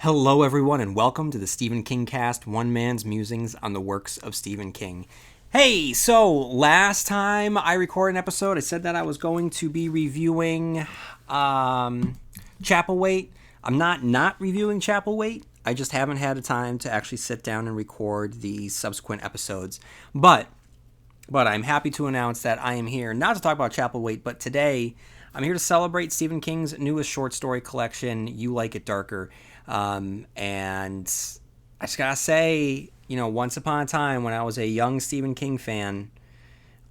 Hello, everyone, and welcome to the Stephen King cast, one man's musings on the works of Stephen King. Hey, so last time I recorded an episode, I said that I was going to be reviewing Chapelwaite. I'm not reviewing Chapelwaite. I just haven't had the time to actually sit down and record the subsequent episodes. But I'm happy to announce that I am here not to talk about Chapelwaite, but today I'm here to celebrate Stephen King's newest short story collection, You Like It Darker. And I just gotta say, once upon a time when I was a young Stephen King fan,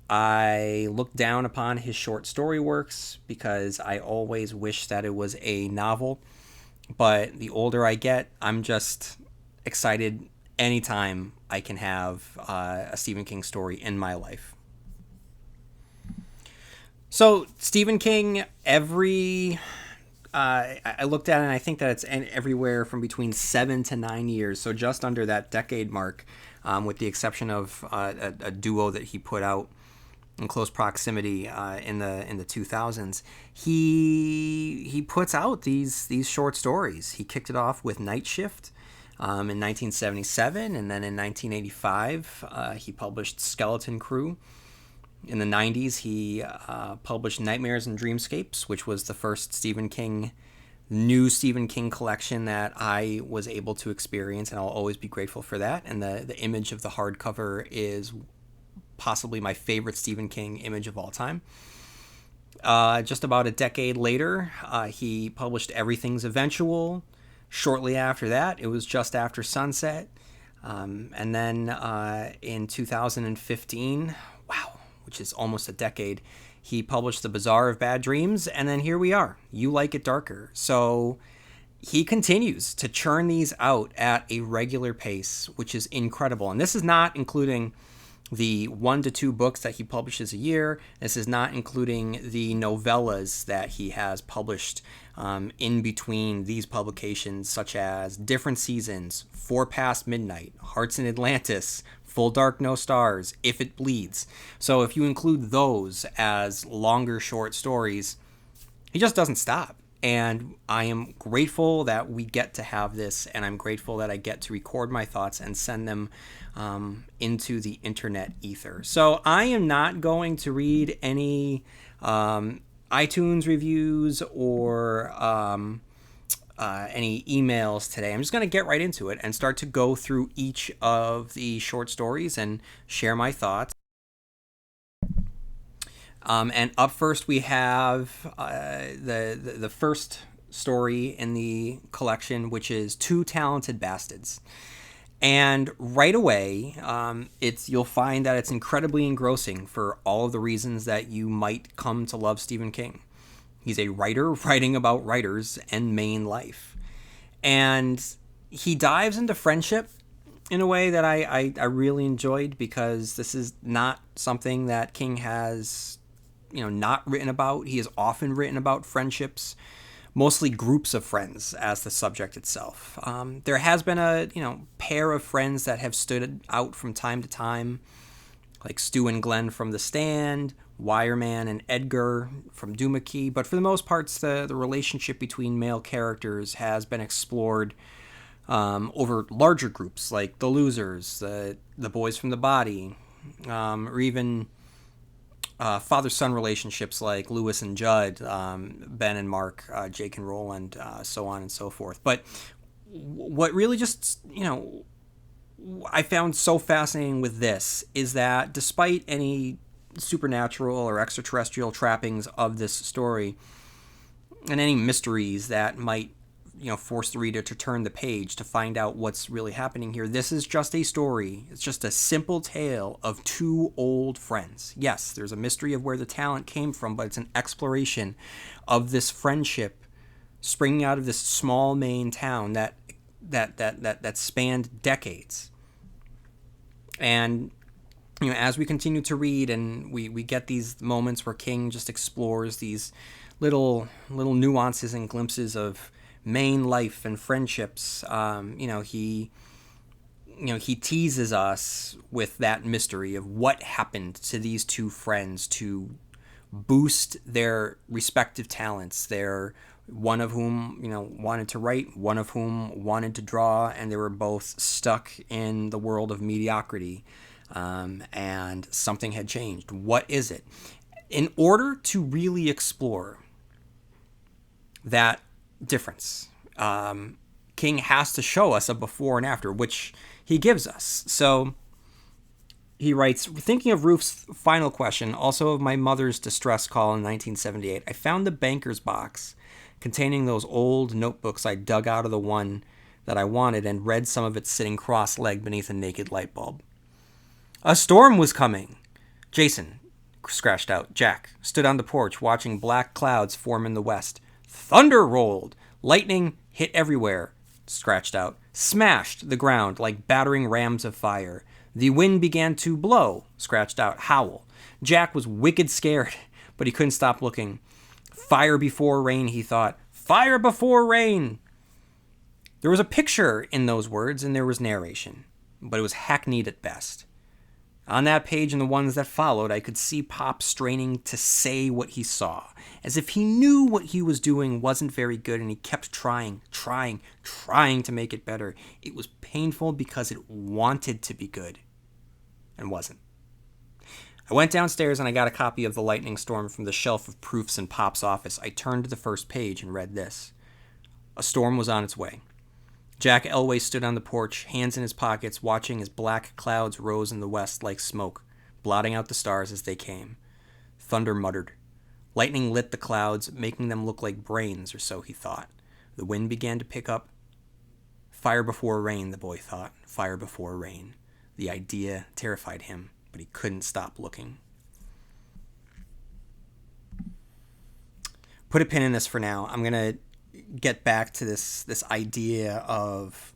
I looked down upon his short story works because I always wished that it was a novel. But the older I get, I'm just excited anytime I can have a Stephen King story in my life. So Stephen King, I looked at it and I think that it's everywhere from between 7 to 9 years, so just under that decade mark, with the exception of a duo that he put out in close proximity in the 2000s. He puts out these short stories. He kicked it off with Night Shift in 1977, and then in 1985 he published Skeleton Crew. In the 90s, he published Nightmares and Dreamscapes, which was the first new Stephen King collection that I was able to experience, and I'll always be grateful for that. And the image of the hardcover is possibly my favorite Stephen King image of all time. Just about a decade later, he published Everything's Eventual. Shortly after that, it was Just After Sunset. And then in 2015, wow, which is almost a decade, he published The Bazaar of Bad Dreams, and then here we are, You Like It Darker. So he continues to churn these out at a regular pace, which is incredible. And this is not including the 1 to 2 books that he publishes a year. This is not including the novellas that he has published in between these publications, such as Different Seasons, Four Past Midnight, Hearts in Atlantis, Full Dark No Stars, If It Bleeds. So if you include those as longer short stories, he just doesn't stop. And I am grateful that we get to have this, and I'm grateful that I get to record my thoughts and send them into the internet ether. So I am not going to read any iTunes reviews or any emails today. I'm just going to get right into it and start to go through each of the short stories and share my thoughts. And up first, we have the first story in the collection, which is Two Talented Bastards. And right away, you'll find that it's incredibly engrossing for all of the reasons that you might come to love Stephen King. He's a writer writing about writers and Maine life. And he dives into friendship in a way that I really enjoyed, because this is not something that King has not written about. He has often written about friendships, mostly groups of friends as the subject itself. There has been a pair of friends that have stood out from time to time, like Stu and Glenn from The Stand, Wireman and Edgar from Doohickey, but for the most part, the relationship between male characters has been explored over larger groups like The Losers, the Boys from the Body, or even father-son relationships like Lewis and Judd, Ben and Mark, Jake and Roland, so on and so forth. But what really just, I found so fascinating with this is that despite any supernatural or extraterrestrial trappings of this story and any mysteries that might force the reader to turn the page to find out what's really happening here, this is just a story. It's just a simple tale of two old friends. Yes, there's a mystery of where the talent came from, but it's an exploration of this friendship springing out of this small Maine town that spanned decades. And as we continue to read and we get these moments where King just explores these little nuances and glimpses of Maine life and friendships, he teases us with that mystery of what happened to these two friends to boost their respective talents, their one of whom, wanted to write, one of whom wanted to draw, and they were both stuck in the world of mediocrity. And something had changed. What is it? In order to really explore that difference, King has to show us a before and after, which he gives us. So he writes, thinking of Ruth's final question, also of my mother's distress call in 1978, I found the banker's box containing those old notebooks I dug out of the one that I wanted and read some of it sitting cross-legged beneath a naked light bulb. A storm was coming. Jason scratched out. Jack stood on the porch watching black clouds form in the west. Thunder rolled. Lightning hit everywhere. Scratched out. Smashed the ground like battering rams of fire. The wind began to blow. Scratched out. Howl. Jack was wicked scared, but he couldn't stop looking. Fire before rain, he thought. Fire before rain. There was a picture in those words, and there was narration, but it was hackneyed at best. On that page and the ones that followed, I could see Pop straining to say what he saw, as if he knew what he was doing wasn't very good, and he kept trying to make it better. It was painful because it wanted to be good, and wasn't. I went downstairs and I got a copy of The Lightning Storm from the shelf of proofs in Pop's office. I turned to the first page and read this. A storm was on its way. Jack Elway stood on the porch, hands in his pockets, watching as black clouds rose in the west like smoke, blotting out the stars as they came. Thunder muttered. Lightning lit the clouds, making them look like brains, or so he thought. The wind began to pick up. Fire before rain, the boy thought. Fire before rain. The idea terrified him, but he couldn't stop looking. Put a pin in this for now. I'm going to get back to this idea of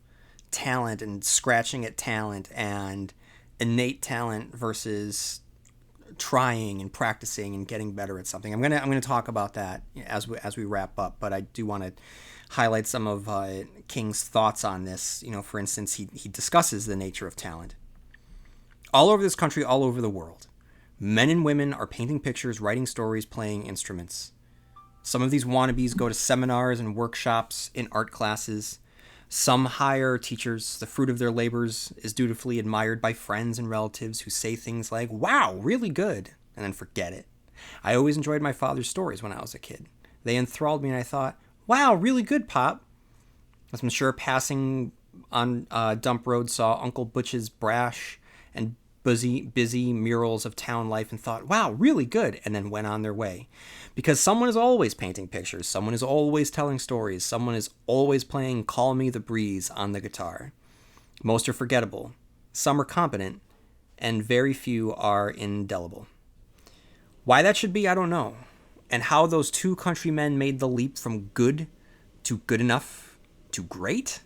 talent and scratching at talent and innate talent versus trying and practicing and getting better at something. I'm gonna talk about that as we wrap up, but I do want to highlight some of King's thoughts on this. For instance, he discusses the nature of talent. All over this country, all over the world, men and women are painting pictures, writing stories, playing instruments. Some of these wannabes go to seminars and workshops in art classes. Some hire teachers. The fruit of their labors is dutifully admired by friends and relatives who say things like, wow, really good, and then forget it. I always enjoyed my father's stories when I was a kid. They enthralled me, and I thought, wow, really good, Pop. As I'm sure passing on Dump Road saw Uncle Butch's brash and busy murals of town life and thought, wow, really good, and then went on their way. Because someone is always painting pictures, someone is always telling stories, someone is always playing Call Me the Breeze on the guitar. Most are forgettable, some are competent, and very few are indelible. Why that should be, I don't know. And how those two countrymen made the leap from good to good enough to great?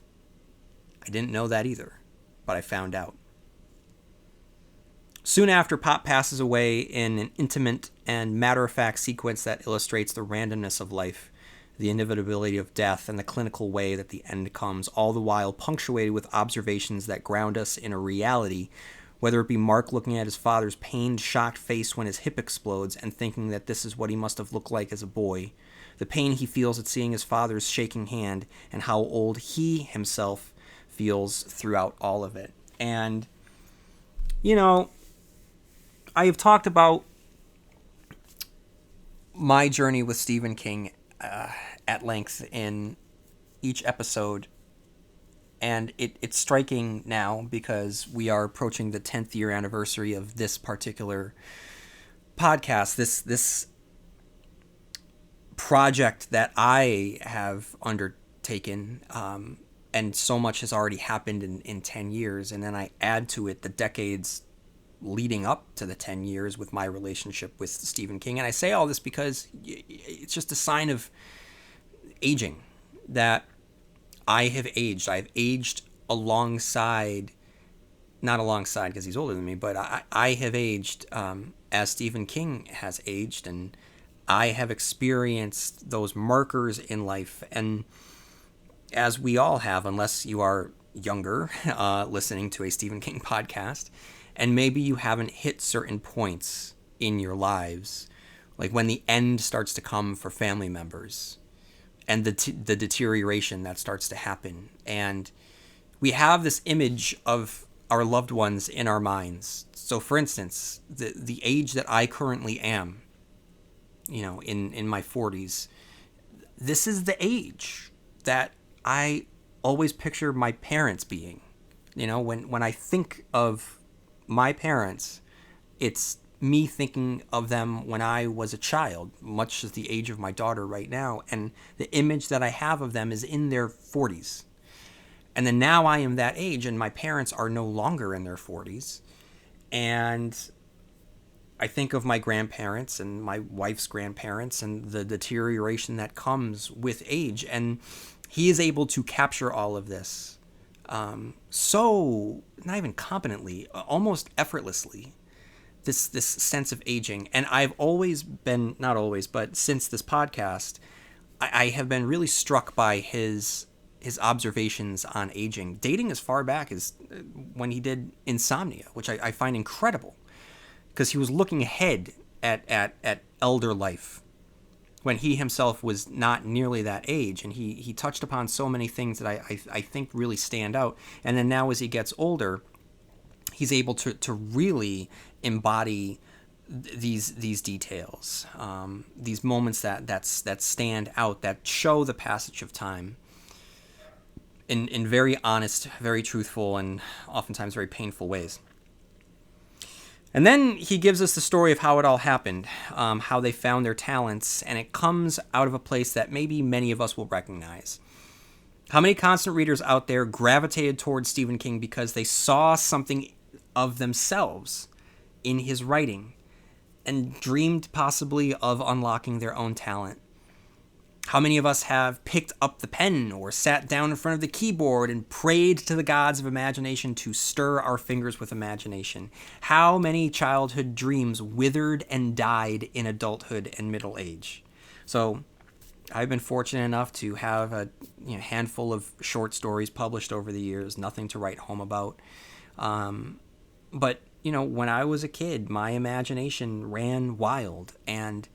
I didn't know that either, but I found out. Soon after, Pop passes away in an intimate and matter-of-fact sequence that illustrates the randomness of life, the inevitability of death, and the clinical way that the end comes, all the while punctuated with observations that ground us in a reality, whether it be Mark looking at his father's pained, shocked face when his hip explodes and thinking that this is what he must have looked like as a boy, the pain he feels at seeing his father's shaking hand, and how old he himself feels throughout all of it. And, I have talked about my journey with Stephen King at length in each episode, and it's striking now because we are approaching the 10th year anniversary of this particular podcast, this project that I have undertaken, and so much has already happened in 10 years, and then I add to it the decades leading up to the 10 years with my relationship with Stephen King. And I say all this because it's just a sign of aging, that I have aged. I've aged alongside, not alongside because he's older than me, but I have aged as Stephen King has aged, and I have experienced those markers in life. And as we all have, unless you are younger, listening to a Stephen King podcast, and maybe you haven't hit certain points in your lives, like when the end starts to come for family members, and the deterioration that starts to happen. And we have this image of our loved ones in our minds. So, for instance, the age that I currently am, in my 40s, this is the age that I always picture my parents being. When I think of my parents, it's me thinking of them when I was a child, much as the age of my daughter right now. And the image that I have of them is in their 40s. And then now I am that age, and my parents are no longer in their 40s. And I think of my grandparents and my wife's grandparents and the deterioration that comes with age. And he is able to capture all of this so, not even competently, almost effortlessly, this sense of aging. And I've always been, not always, but since this podcast, I have been really struck by his observations on aging, dating as far back as when he did Insomnia, which I find incredible, because he was looking ahead at elder life when he himself was not nearly that age. And he touched upon so many things that I think really stand out. And then now as he gets older, he's able to really embody these details, these moments that stand out, that show the passage of time in very honest, very truthful, and oftentimes very painful ways. And then he gives us the story of how it all happened, how they found their talents, and it comes out of a place that maybe many of us will recognize. How many constant readers out there gravitated towards Stephen King because they saw something of themselves in his writing and dreamed possibly of unlocking their own talent? How many of us have picked up the pen or sat down in front of the keyboard and prayed to the gods of imagination to stir our fingers with imagination? How many childhood dreams withered and died in adulthood and middle age? So I've been fortunate enough to have a handful of short stories published over the years, nothing to write home about. But when I was a kid, my imagination ran wild, and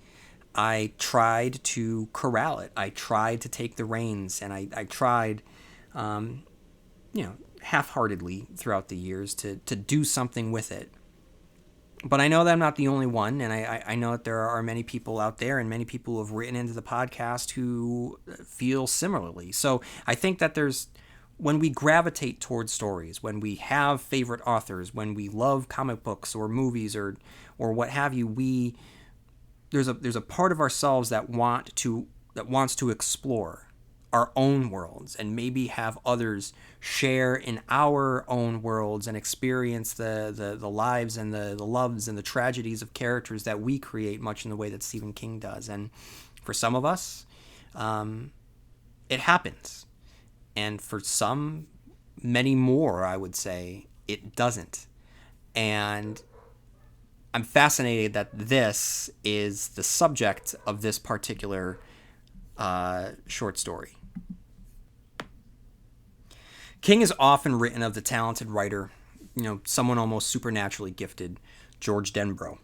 I tried to corral it. I tried to take the reins, and I tried, half-heartedly throughout the years to do something with it. But I know that I'm not the only one, and I know that there are many people out there and many people who have written into the podcast who feel similarly. So I think that when we gravitate towards stories, when we have favorite authors, when we love comic books or movies or what have you, there's a part of ourselves that wants to explore our own worlds and maybe have others share in our own worlds and experience the lives and the loves and the tragedies of characters that we create, much in the way that Stephen King does. And for some of us, it happens. And for some, many more, I would say, it doesn't. And I'm fascinated that this is the subject of this particular short story. King is often written of the talented writer, someone almost supernaturally gifted, George Denbrough.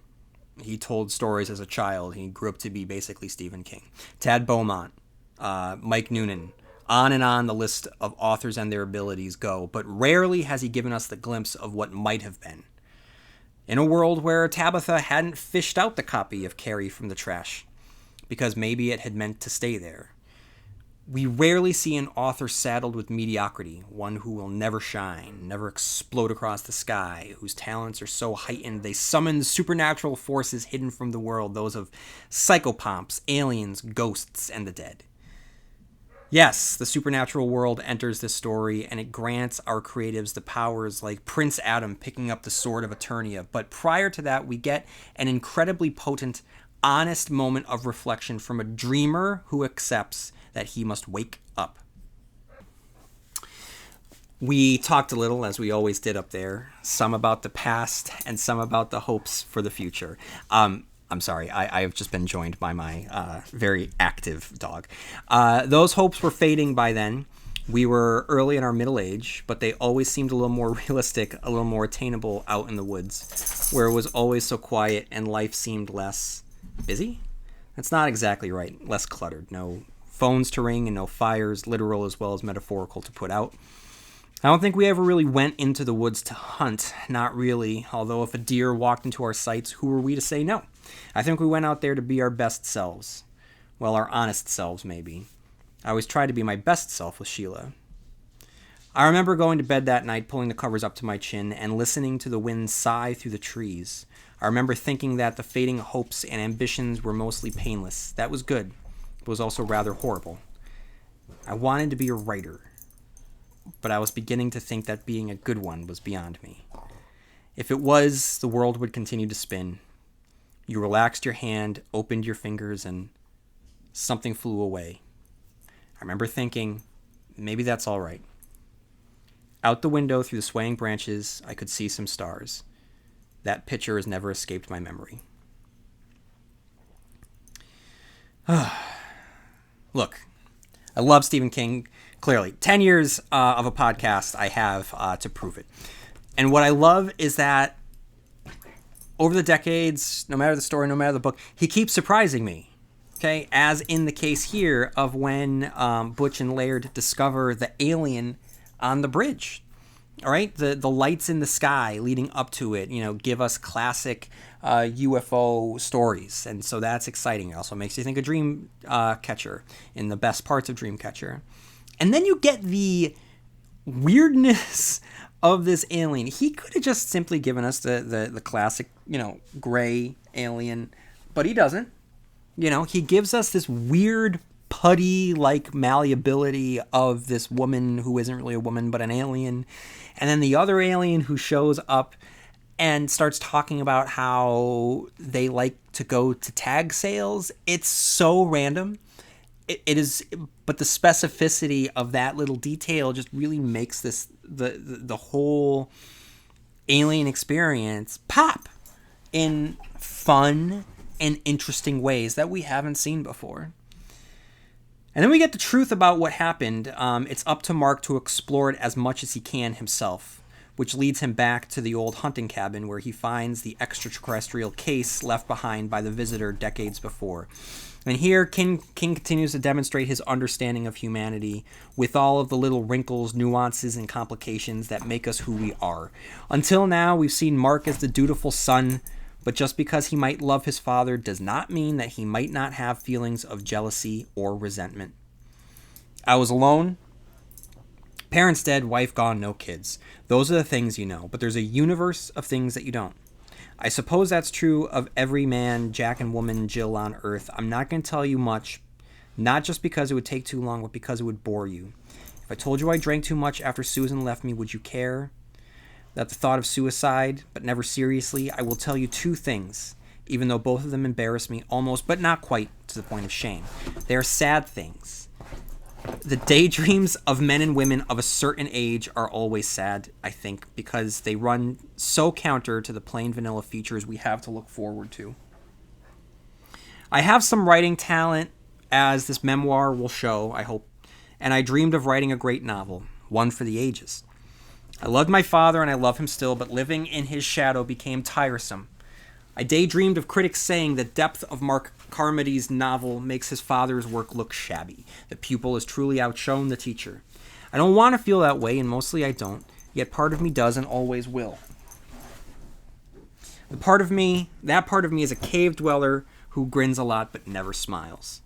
He told stories as a child. He grew up to be basically Stephen King. Tad Beaumont, Mike Noonan, on and on the list of authors and their abilities go, but rarely has he given us the glimpse of what might have been. In a world where Tabitha hadn't fished out the copy of Carrie from the trash, because maybe it had meant to stay there. We rarely see an author saddled with mediocrity, one who will never shine, never explode across the sky, whose talents are so heightened they summon the supernatural forces hidden from the world, those of psychopomps, aliens, ghosts, and the dead. Yes, the supernatural world enters this story, and it grants our creatives the powers like Prince Adam picking up the sword of Eternia. But prior to that, we get an incredibly potent, honest moment of reflection from a dreamer who accepts that he must wake up. We talked a little, as we always did up there, some about the past and some about the hopes for the future. I'm sorry, I have just been joined by my very active dog. Those hopes were fading by then. We were early in our middle age, but they always seemed a little more realistic, a little more attainable out in the woods, where it was always so quiet and life seemed less busy. That's not exactly right. Less cluttered. No phones to ring and no fires, literal as well as metaphorical, to put out. I don't think we ever really went into the woods to hunt. Not really. Although if a deer walked into our sights, who were we to say no? I think we went out there to be our best selves. Well, our honest selves, maybe. I always tried to be my best self with Sheila. I remember going to bed that night, pulling the covers up to my chin, and listening to the wind sigh through the trees. I remember thinking that the fading hopes and ambitions were mostly painless. That was good, but was also rather horrible. I wanted to be a writer, but I was beginning to think that being a good one was beyond me. If it was, the world would continue to spin. You relaxed your hand, opened your fingers, and something flew away. I remember thinking, maybe that's all right. Out the window through the swaying branches, I could see some stars. That picture has never escaped my memory. Look, I love Stephen King, clearly. 10 years of a podcast I have to prove it. And what I love is that over the decades, no matter the story, no matter the book, he keeps surprising me. Okay, as in the case here of when Butch and Laird discover the alien on the bridge. All right, the lights in the sky leading up to it, give us classic UFO stories, and so that's exciting. It also makes you think of Dreamcatcher in the best parts of Dreamcatcher, and then you get the weirdness of this alien. He could have just simply given us the classic, gray alien, but he doesn't. He gives us this weird putty-like malleability of this woman who isn't really a woman but an alien, and then the other alien who shows up and starts talking about how they like to go to tag sales. It's so random. It is, but the specificity of that little detail just really makes this the whole alien experience pop in fun and interesting ways that we haven't seen before. And then we get the truth about what happened. It's up to Mark to explore it as much as he can himself, which leads him back to the old hunting cabin where he finds the extraterrestrial case left behind by the visitor decades before. And here, King continues to demonstrate his understanding of humanity with all of the little wrinkles, nuances, and complications that make us who we are. Until now, we've seen Mark as the dutiful son, but just because he might love his father does not mean that he might not have feelings of jealousy or resentment. I was alone. Parents dead, wife gone, no kids. Those are the things you know, but there's a universe of things that you don't. I suppose that's true of every man, Jack and woman, Jill on Earth. I'm not going to tell you much, not just because it would take too long, but because it would bore you. If I told you I drank too much after Susan left me, would you care? That the thought of suicide, but never seriously, I will tell you two things, even though both of them embarrass me almost, but not quite to the point of shame. They are sad things. The daydreams of men and women of a certain age are always sad, I think, because they run so counter to the plain vanilla features we have to look forward to. I have some writing talent, as this memoir will show, I hope, and I dreamed of writing a great novel, one for the ages. I loved my father and I love him still, but living in his shadow became tiresome. I daydreamed of critics saying the depth of Mark Carmody's novel makes his father's work look shabby. The pupil has truly outshone the teacher. I don't want to feel that way, and mostly I don't, yet part of me does and always will. That part of me is a cave dweller who grins a lot but never smiles.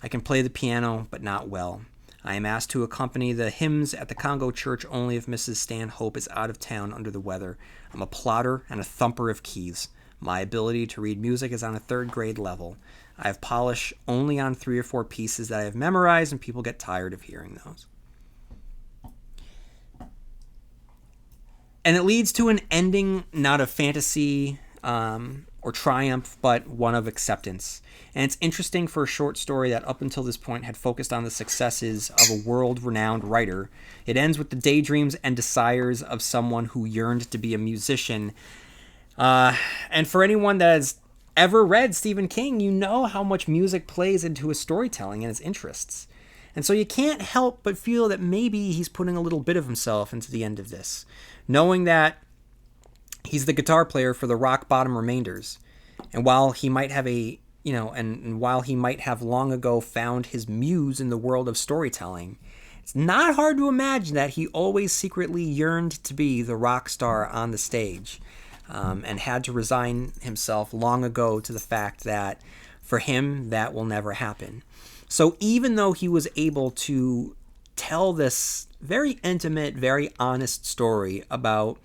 I can play the piano, but not well. I am asked to accompany the hymns at the Congo church only if Mrs. Stanhope is out of town under the weather. I'm a plotter and a thumper of keys. My ability to read music is on a third grade level. I have polish only on 3 or 4 pieces that I have memorized, and people get tired of hearing those. And it leads to an ending not of fantasy or triumph, but one of acceptance. And it's interesting for a short story that up until this point had focused on the successes of a world-renowned writer. It ends with the daydreams and desires of someone who yearned to be a musician. And for anyone that has ever read Stephen King, you know how much music plays into his storytelling and his interests. And so you can't help but feel that maybe he's putting a little bit of himself into the end of this, knowing that he's the guitar player for the Rock Bottom Remainders. And while he might have a and while he might have long ago found his muse in the world of storytelling, it's not hard to imagine that he always secretly yearned to be the rock star on the stage, and had to resign himself long ago to the fact that for him, that will never happen. So even though he was able to tell this very intimate, very honest story about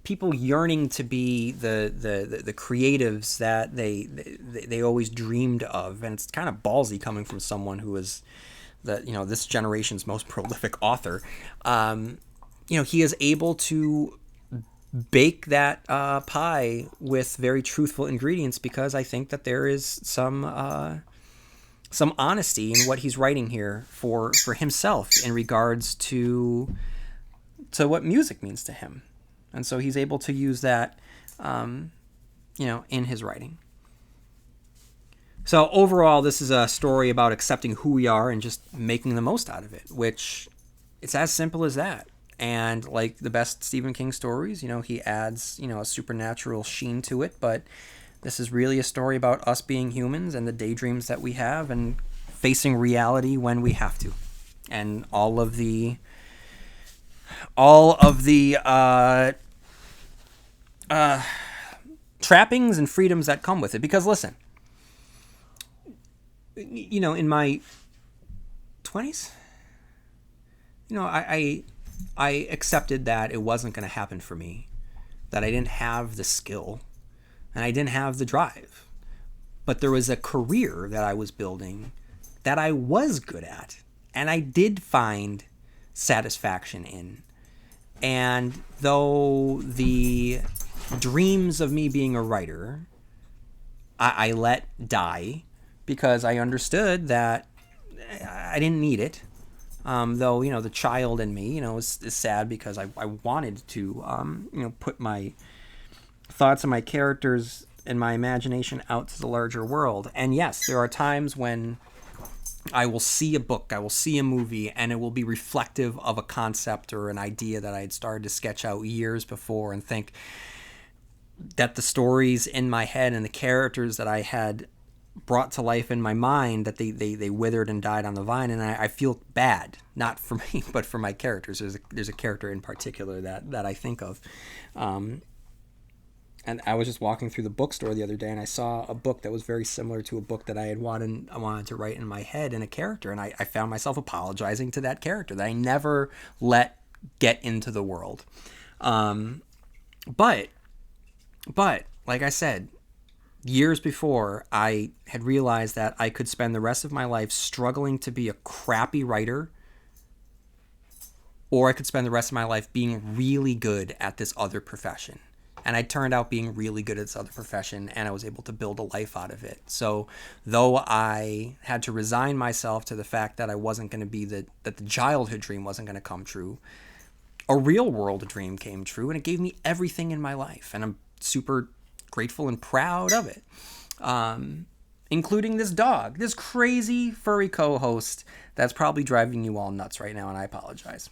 people yearning to be the creatives that they always dreamed of, and it's kind of ballsy coming from someone who is this generation's most prolific author. He is able to bake that pie with very truthful ingredients, because I think that there is some honesty in what he's writing here for himself in regards to what music means to him. And so he's able to use that, in his writing. So overall, this is a story about accepting who we are and just making the most out of it, which it's as simple as that. And like the best Stephen King stories, he adds, a supernatural sheen to it. But this is really a story about us being humans and the daydreams that we have and facing reality when we have to. And all of the trappings and freedoms that come with it. Because listen, in my 20s, I accepted that it wasn't going to happen for me, that I didn't have the skill and I didn't have the drive. But there was a career that I was building that I was good at, and I did find satisfaction in. And though the dreams of me being a writer, I let die, because I understood that I didn't need it. Though, the child in me, is sad, because I wanted to, put my thoughts and my characters and my imagination out to the larger world. And yes, there are times when I will see a book, I will see a movie, and it will be reflective of a concept or an idea that I had started to sketch out years before, and think that the stories in my head and the characters that I had brought to life in my mind, that they withered and died on the vine. And I feel bad, not for me, but for my characters. There's a character in particular that I think of. And I was just walking through the bookstore the other day, and I saw a book that was very similar to a book that I wanted to write in my head, in a character. And I found myself apologizing to that character that I never let get into the world. But like I said, years before, I had realized that I could spend the rest of my life struggling to be a crappy writer, or I could spend the rest of my life being really good at this other profession. And I turned out being really good at this other profession, and I was able to build a life out of it. So though I had to resign myself to the fact that I wasn't going to be that the childhood dream wasn't going to come true, a real world dream came true, and it gave me everything in my life. And I'm super grateful and proud of it. Including this dog, this crazy furry co-host that's probably driving you all nuts right now, and I apologize.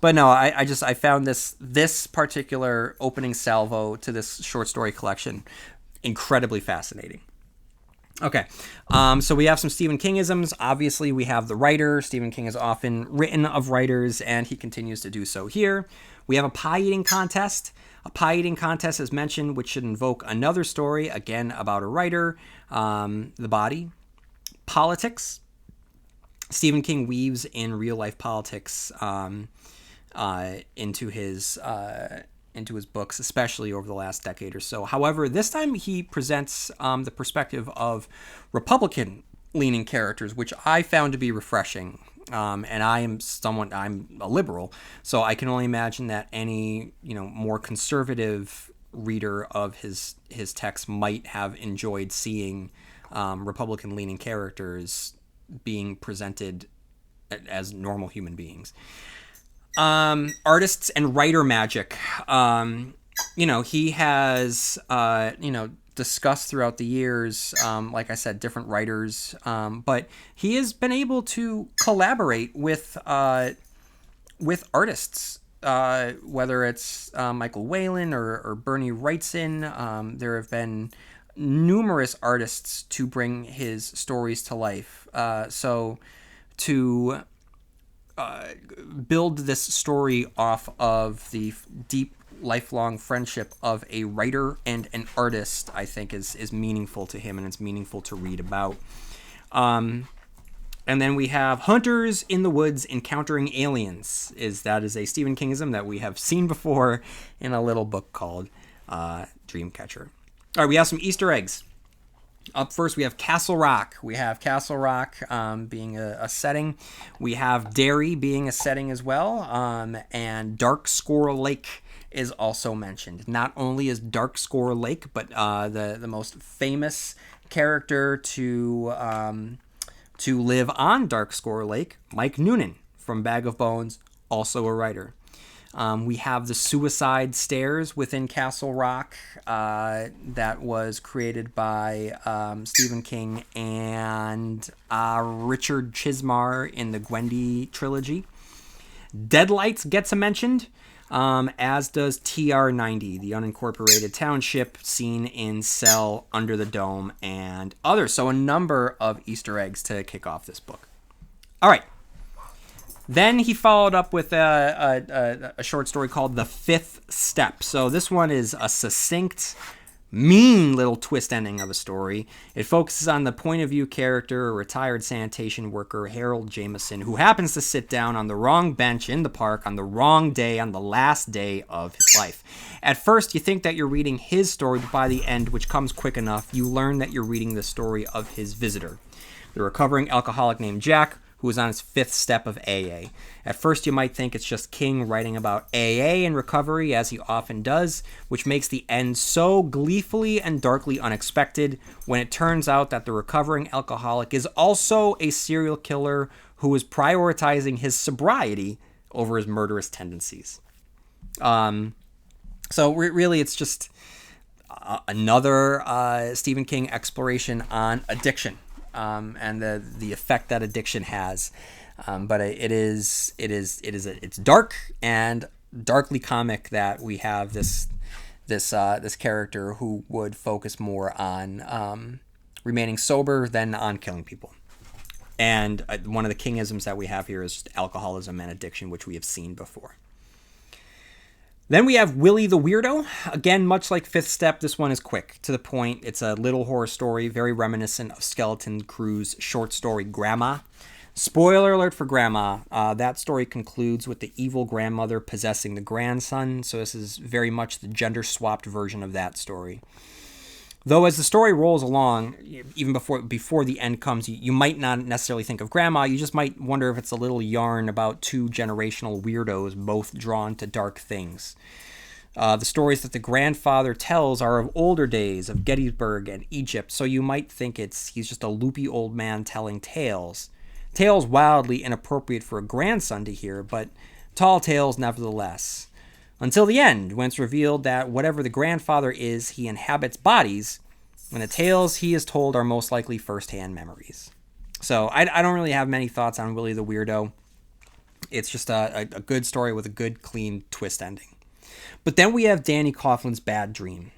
But no, I found this particular opening salvo to this short story collection incredibly fascinating. Okay, so we have some Stephen Kingisms. Obviously, we have the writer. Stephen King has often written of writers, and he continues to do so here. We have a pie eating contest. A pie eating contest is mentioned, which should invoke another story, again, about a writer, the body. Politics. Stephen King weaves in real life politics into his books, especially over the last decade or so. However, this time he presents the perspective of Republican-leaning characters, which I found to be refreshing. And I'm a liberal, so I can only imagine that any more conservative reader of his text might have enjoyed seeing Republican-leaning characters being presented as normal human beings. Artists and writer magic. He has discussed throughout the years, like I said, different writers, but he has been able to collaborate with artists, whether it's Michael Whalen or Bernie Wrightson. There have been numerous artists to bring his stories to life. So to build this story off of the deep lifelong friendship of a writer and an artist, I think is meaningful to him, and it's meaningful to read about. And then we have Hunters in the Woods Encountering Aliens. That is a Stephen Kingism that we have seen before in a little book called Dreamcatcher. All right, we have some Easter eggs. Up first, we have Castle Rock. We have Castle Rock being a setting. We have Derry being a setting as well. And Dark Score Lake is also mentioned. Not only is Dark Score Lake, but the most famous character to live on Dark Score Lake, Mike Noonan from Bag of Bones, also a writer. We have the Suicide Stairs within Castle Rock that was created by Stephen King and Richard Chismar in the Gwendy trilogy. Deadlights gets mentioned, as does TR-90, the unincorporated township seen in Cell, Under the Dome, and others. So a number of Easter eggs to kick off this book. All right. Then he followed up with a short story called The Fifth Step. So this one is a succinct, mean little twist ending of a story. It focuses on the point of view character, a retired sanitation worker, Harold Jameson, who happens to sit down on the wrong bench in the park on the wrong day, on the last day of his life. At first, you think that you're reading his story, but by the end, which comes quick enough, you learn that you're reading the story of his visitor, the recovering alcoholic named Jack, who is on his fifth step of AA. At first, you might think it's just King writing about AA and recovery, as he often does, which makes the end so gleefully and darkly unexpected when it turns out that the recovering alcoholic is also a serial killer who is prioritizing his sobriety over his murderous tendencies. Really, it's just another Stephen King exploration on addiction. And the effect that addiction has, but it's dark and darkly comic that we have this character who would focus more on remaining sober than on killing people. And one of the Kingisms that we have here is just alcoholism and addiction, which we have seen before. Then we have Willie the Weirdo. Again, much like Fifth Step, this one is quick, to the point. It's a little horror story, very reminiscent of Skeleton Crew's short story Grandma. Spoiler alert for Grandma. That story concludes with the evil grandmother possessing the grandson, so this is very much the gender-swapped version of that story. Though as the story rolls along, even before the end comes, you might not necessarily think of Grandma. You just might wonder if it's a little yarn about two generational weirdos both drawn to dark things. The stories that the grandfather tells are of older days, of Gettysburg and Egypt, so you might think he's just a loopy old man telling tales. Tales wildly inappropriate for a grandson to hear, but tall tales nevertheless. Until the end, when it's revealed that whatever the grandfather is, he inhabits bodies, and the tales he is told are most likely first-hand memories. So I don't really have many thoughts on Willie the Weirdo. It's just a good story with a good, clean twist ending. But then we have Danny Coughlin's Bad Dream.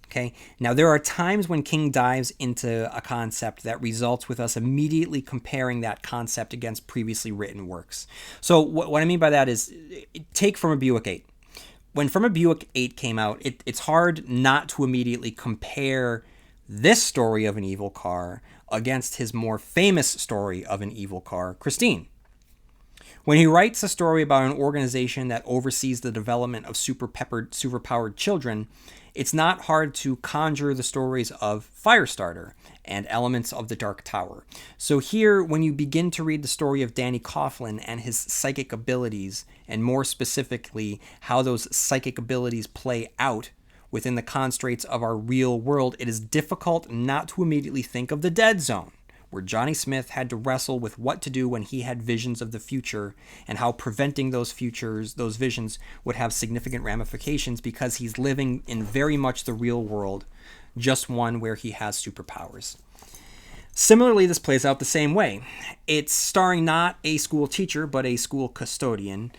Okay. Now, there are times when King dives into a concept that results with us immediately comparing that concept against previously written works. So what I mean by that is, take From a Buick 8. When From a Buick 8 came out, it's hard not to immediately compare this story of an evil car against his more famous story of an evil car, Christine. When he writes a story about an organization that oversees the development of superpowered children, it's not hard to conjure the stories of Firestarter and elements of the Dark Tower. So here, when you begin to read the story of Danny Coughlin and his psychic abilities, and more specifically, how those psychic abilities play out within the constraints of our real world, it is difficult not to immediately think of the Dead Zone, where Johnny Smith had to wrestle with what to do when he had visions of the future, and how preventing those visions would have significant ramifications because he's living in very much the real world, just one where he has superpowers. Similarly, this plays out the same way. It's starring not a school teacher, but a school custodian,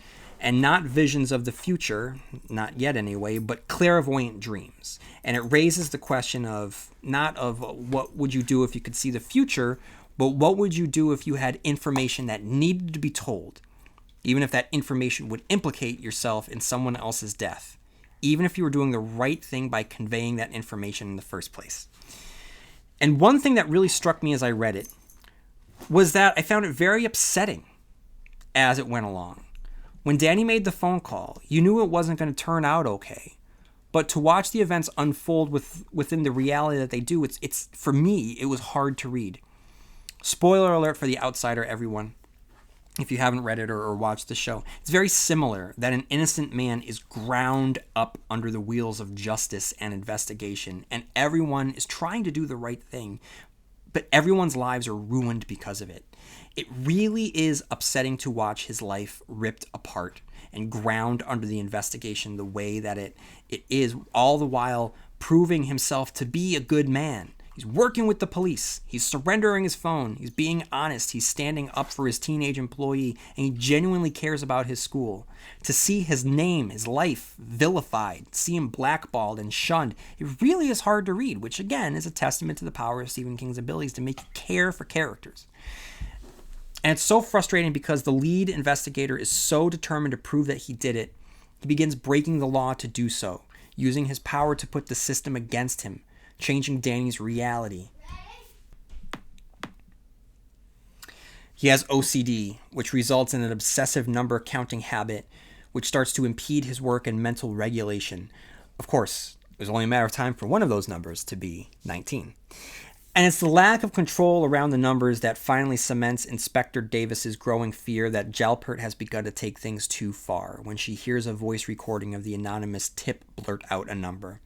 and not visions of the future, not yet anyway, but clairvoyant dreams. And it raises the question of not of what would you do if you could see the future, but what would you do if you had information that needed to be told, even if that information would implicate yourself in someone else's death, even if you were doing the right thing by conveying that information in the first place. And one thing that really struck me as I read it was that I found it very upsetting as it went along. When Danny made the phone call, you knew it wasn't going to turn out okay. But to watch the events unfold within the reality that they do, it's for me, it was hard to read. Spoiler alert for The Outsider, everyone. If you haven't read it or watched the show, it's very similar that an innocent man is ground up under the wheels of justice and investigation, and everyone is trying to do the right thing, but everyone's lives are ruined because of it. It really is upsetting to watch his life ripped apart and ground under the investigation the way that it is, all the while proving himself to be a good man. He's working with the police. He's surrendering his phone. He's being honest. He's standing up for his teenage employee, and he genuinely cares about his school. To see his name, his life vilified, see him blackballed and shunned, it really is hard to read, which again is a testament to the power of Stephen King's abilities to make you care for characters. And it's so frustrating because the lead investigator is so determined to prove that he did it, he begins breaking the law to do so, using his power to put the system against him, changing Danny's reality. He has OCD, which results in an obsessive number counting habit, which starts to impede his work and mental regulation. Of course, it was only a matter of time for one of those numbers to be 19. And it's the lack of control around the numbers that finally cements Inspector Davis's growing fear that Jalpert has begun to take things too far when she hears a voice recording of the anonymous tip blurt out a number.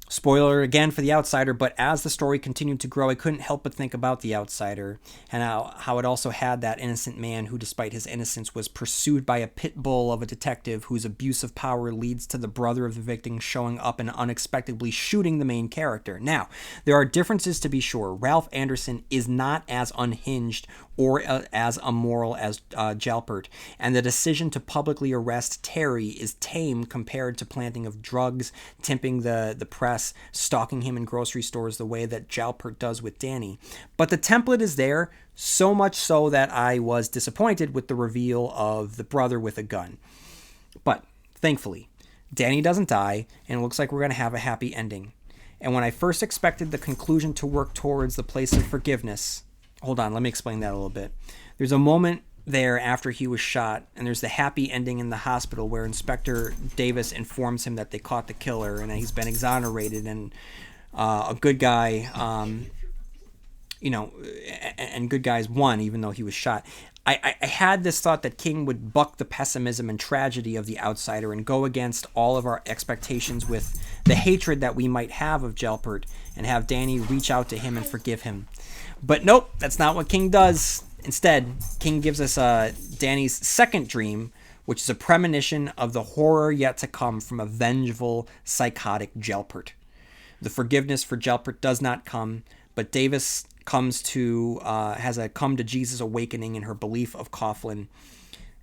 Spoiler again for The Outsider, but as the story continued to grow, I couldn't help but think about The Outsider and how it also had that innocent man who, despite his innocence, was pursued by a pit bull of a detective whose abuse of power leads to the brother of the victim showing up and unexpectedly shooting the main character. Now, there are differences to be sure. Ralph Anderson is not as unhinged or as immoral as Jalpert, and the decision to publicly arrest Terry is tame compared to planting of drugs, tipping the press, stalking him in grocery stores the way that Jalpert does with Danny. But the template is there, so much so that I was disappointed with the reveal of the brother with a gun. But thankfully, Danny doesn't die, and it looks like we're going to have a happy ending. And when I first expected the conclusion to work towards the place of forgiveness... Hold on, let me explain that a little bit. There's a moment there after he was shot, and there's the happy ending in the hospital where Inspector Davis informs him that they caught the killer and he's been exonerated, and a good guy, and good guys won even though he was shot. I had this thought that King would buck the pessimism and tragedy of The Outsider and go against all of our expectations with the hatred that we might have of Jalpert and have Danny reach out to him and forgive him. But nope, that's not what King does. Instead, King gives us Danny's second dream, which is a premonition of the horror yet to come from a vengeful, psychotic Jalpert. The forgiveness for Jalpert does not come, but Davis has a come to Jesus awakening in her belief of Coughlin,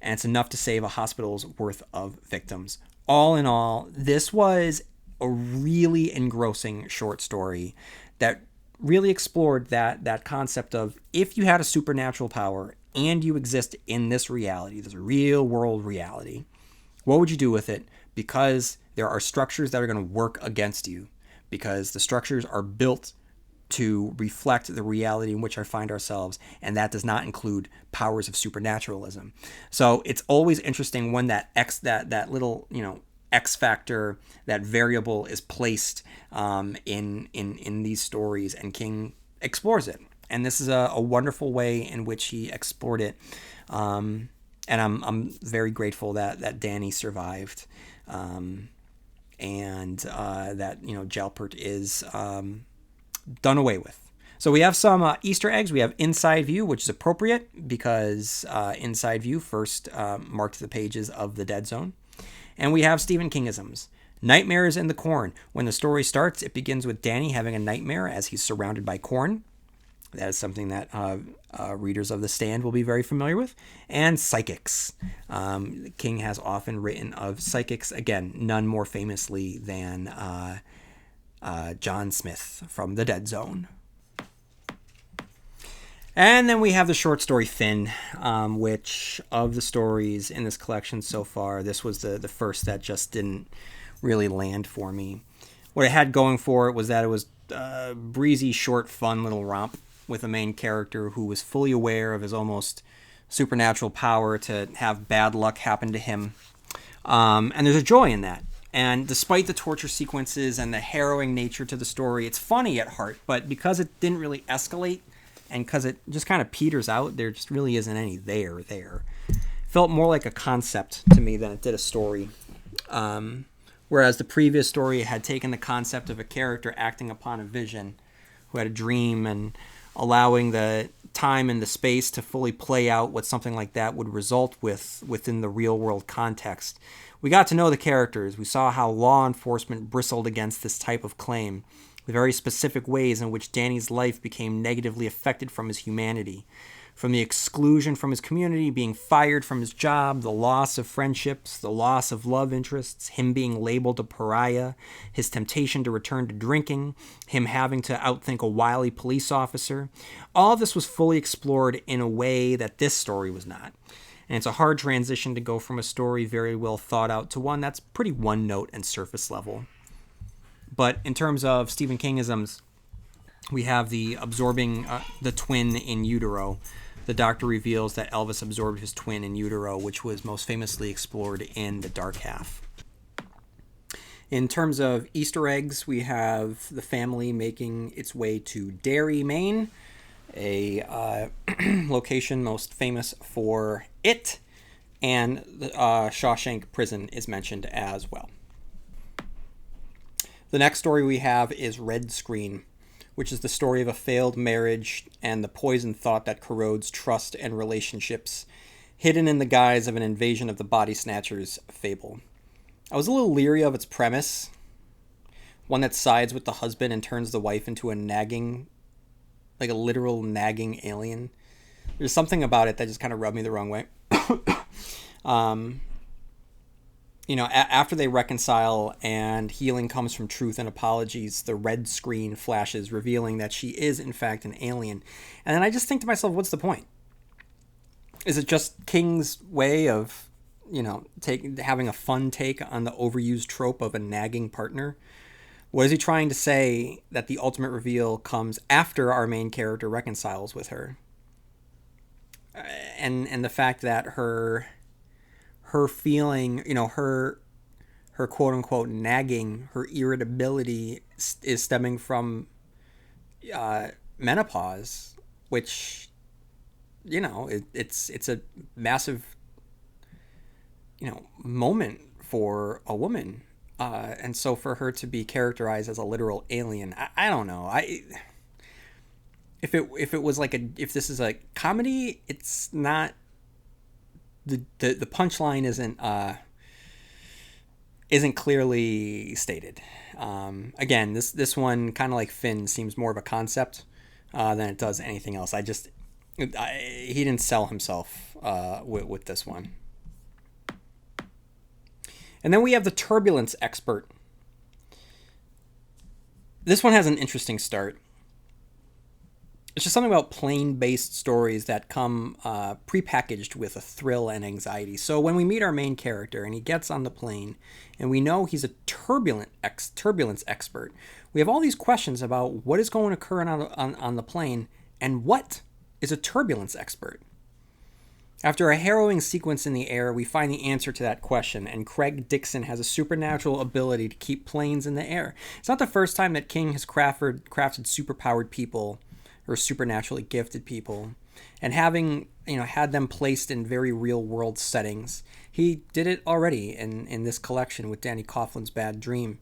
and it's enough to save a hospital's worth of victims. All in all, this was a really engrossing short story that really explored that concept of if you had a supernatural power and you exist in this reality, this real world reality, what would you do with it? Because there are structures that are going to work against you, because the structures are built to reflect the reality in which I find ourselves, and that does not include powers of supernaturalism. So it's always interesting when that little X factor, that variable is placed in these stories, and King explores it. And this is a wonderful way in which he explored it. And I'm very grateful that Danny survived, and that Jalpert is done away with. So we have some Easter eggs. We have Inside View, which is appropriate because Inside View first marked the pages of the Dead Zone. And we have Stephen Kingisms. Nightmares in the corn. When the story starts, it begins with Danny having a nightmare as he's surrounded by corn. That is something that readers of The Stand will be very familiar with. And psychics. King has often written of psychics, again, none more famously than John Smith from The Dead Zone. And then we have the short story Finn, which of the stories in this collection so far, this was the first that just didn't really land for me. What it had going for it was that it was a breezy, short, fun little romp with a main character who was fully aware of his almost supernatural power to have bad luck happen to him. And there's a joy in that. And despite the torture sequences and the harrowing nature to the story, it's funny at heart. But because it didn't really escalate, and because it just kind of peters out, there just really isn't any there. Felt more like a concept to me than it did a story. Whereas the previous story had taken the concept of a character acting upon a vision, who had a dream, and allowing the time and the space to fully play out what something like that would result within the real world context. We got to know the characters. We saw how law enforcement bristled against this type of claim, the very specific ways in which Danny's life became negatively affected from his humanity. From the exclusion from his community, being fired from his job, the loss of friendships, the loss of love interests, him being labeled a pariah, his temptation to return to drinking, him having to outthink a wily police officer. All of this was fully explored in a way that this story was not. And it's a hard transition to go from a story very well thought out to one that's pretty one note and surface level. But in terms of Stephen Kingisms, we have the absorbing the twin in utero. The doctor reveals that Elvis absorbed his twin in utero, which was most famously explored in The Dark Half. In terms of Easter eggs, we have the family making its way to Derry, Maine, a location most famous for It, and the Shawshank Prison is mentioned as well. The next story we have is Red Screen, which is the story of a failed marriage and the poison thought that corrodes trust and relationships, hidden in the guise of an invasion of the body snatchers fable. I was a little leery of its premise, one that sides with the husband and turns the wife into a nagging, like a literal nagging alien. There's something about it that just kind of rubbed me the wrong way. After they reconcile and healing comes from truth and apologies, the red screen flashes, revealing that she is, in fact, an alien. And then I just think to myself, what's the point? Is it just King's way of, having a fun take on the overused trope of a nagging partner? What is he trying to say that the ultimate reveal comes after our main character reconciles with her? And the fact that her feeling, her quote unquote nagging, her irritability is stemming from menopause, which, it's a massive, moment for a woman. And so for her to be characterized as a literal alien, I don't know. If it was if this is a comedy, it's not. The punchline isn't clearly stated. Again, this one, kind of like Finn, seems more of a concept than it does anything else. He didn't sell himself with this one. And then we have the Turbulence Expert. This one has an interesting start. It's just something about plane-based stories that come prepackaged with a thrill and anxiety. So when we meet our main character and he gets on the plane and we know he's a turbulence expert, we have all these questions about what is going to occur on the plane and what is a turbulence expert. After a harrowing sequence in the air, we find the answer to that question, and Craig Dixon has a supernatural ability to keep planes in the air. It's not the first time that King has crafted superpowered people or supernaturally gifted people, and having had them placed in very real world settings. He did it already in this collection with Danny Coughlin's Bad Dream.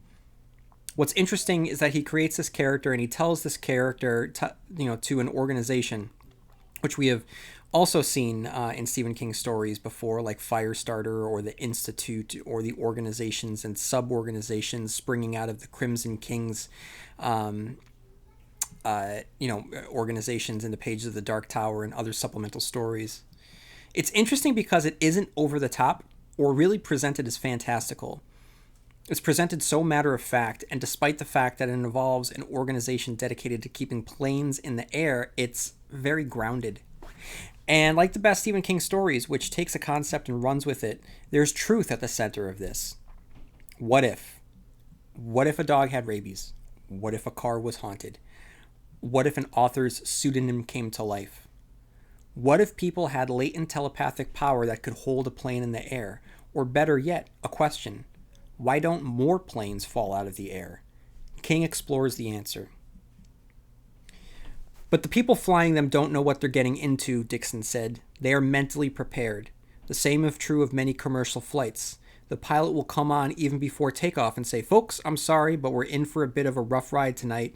What's interesting is that he creates this character and he tells this character to an organization, which we have also seen in Stephen King stories before, like Firestarter or the Institute, or the organizations and sub-organizations springing out of the Crimson King's organizations in the pages of the Dark Tower and other supplemental stories. It's interesting because it isn't over the top or really presented as fantastical. It's presented so matter of fact, and despite the fact that it involves an organization dedicated to keeping planes in the air, it's very grounded. And like the best Stephen King stories, which takes a concept and runs with it, there's truth at the center of this. What if? What if a dog had rabies? What if a car was haunted? What if an author's pseudonym came to life? What if people had latent telepathic power that could hold a plane in the air? Or better yet, a question. Why don't more planes fall out of the air? King explores the answer. But the people flying them don't know what they're getting into, Dixon said. They are mentally prepared. The same is true of many commercial flights. The pilot will come on even before takeoff and say, "Folks, I'm sorry, but we're in for a bit of a rough ride tonight,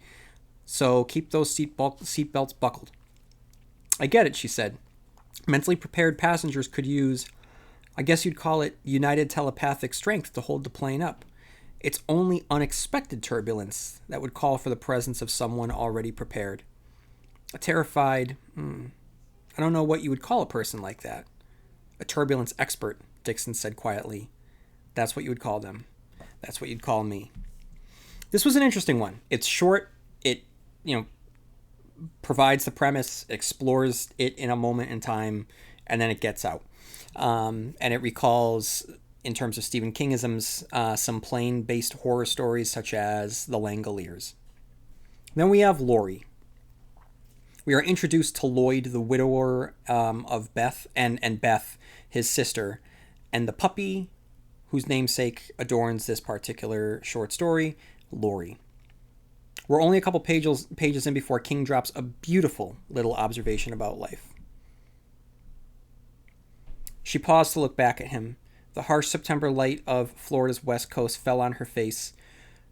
so keep those seat belts buckled." "I get it," she said. "Mentally prepared passengers could use, I guess you'd call it, united telepathic strength to hold the plane up. It's only unexpected turbulence that would call for the presence of someone already prepared." A terrified, I don't know what you would call a person like that. "A turbulence expert," Dixon said quietly. "That's what you would call them. That's what you'd call me." This was an interesting one. It's short. It, provides the premise, explores it in a moment in time, and then it gets out. And it recalls, in terms of Stephen Kingisms, some plane-based horror stories such as The Langoliers. Then we have Laurie. We are introduced to Lloyd, the widower of Beth, and Beth, his sister, and the puppy whose namesake adorns this particular short story, Laurie. We're only a couple pages in before King drops a beautiful little observation about life. She paused to look back at him. The harsh September light of Florida's west coast fell on her face,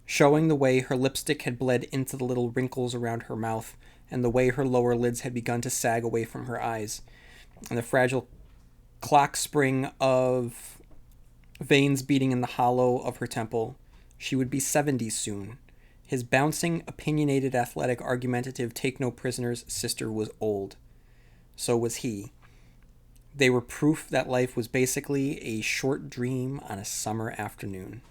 showing the way her lipstick had bled into the little wrinkles around her mouth, and the way her lower lids had begun to sag away from her eyes, and the fragile clock spring of veins beating in the hollow of her temple. She would be 70 soon. His bouncing, opinionated, athletic, argumentative, take-no-prisoners sister was old. So was he. They were proof that life was basically a short dream on a summer afternoon.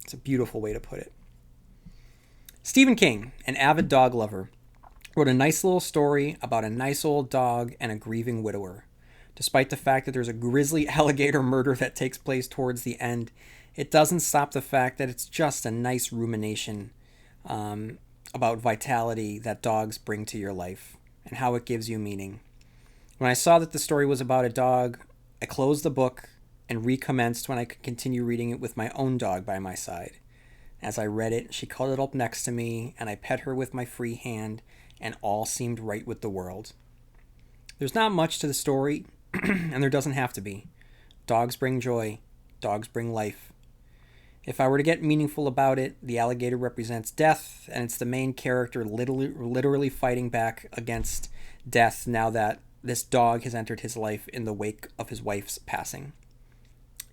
It's a beautiful way to put it. Stephen King, an avid dog lover, wrote a nice little story about a nice old dog and a grieving widower. Despite the fact that there's a grisly alligator murder that takes place towards the end, it doesn't stop the fact that it's just a nice rumination about vitality that dogs bring to your life and how it gives you meaning. When I saw that the story was about a dog, I closed the book and recommenced when I could continue reading it with my own dog by my side. As I read it, she cuddled up next to me, and I pet her with my free hand, and all seemed right with the world. There's not much to the story, and there doesn't have to be. Dogs bring joy. Dogs bring life. If I were to get meaningful about it, the alligator represents death, and it's the main character literally fighting back against death now that this dog has entered his life in the wake of his wife's passing.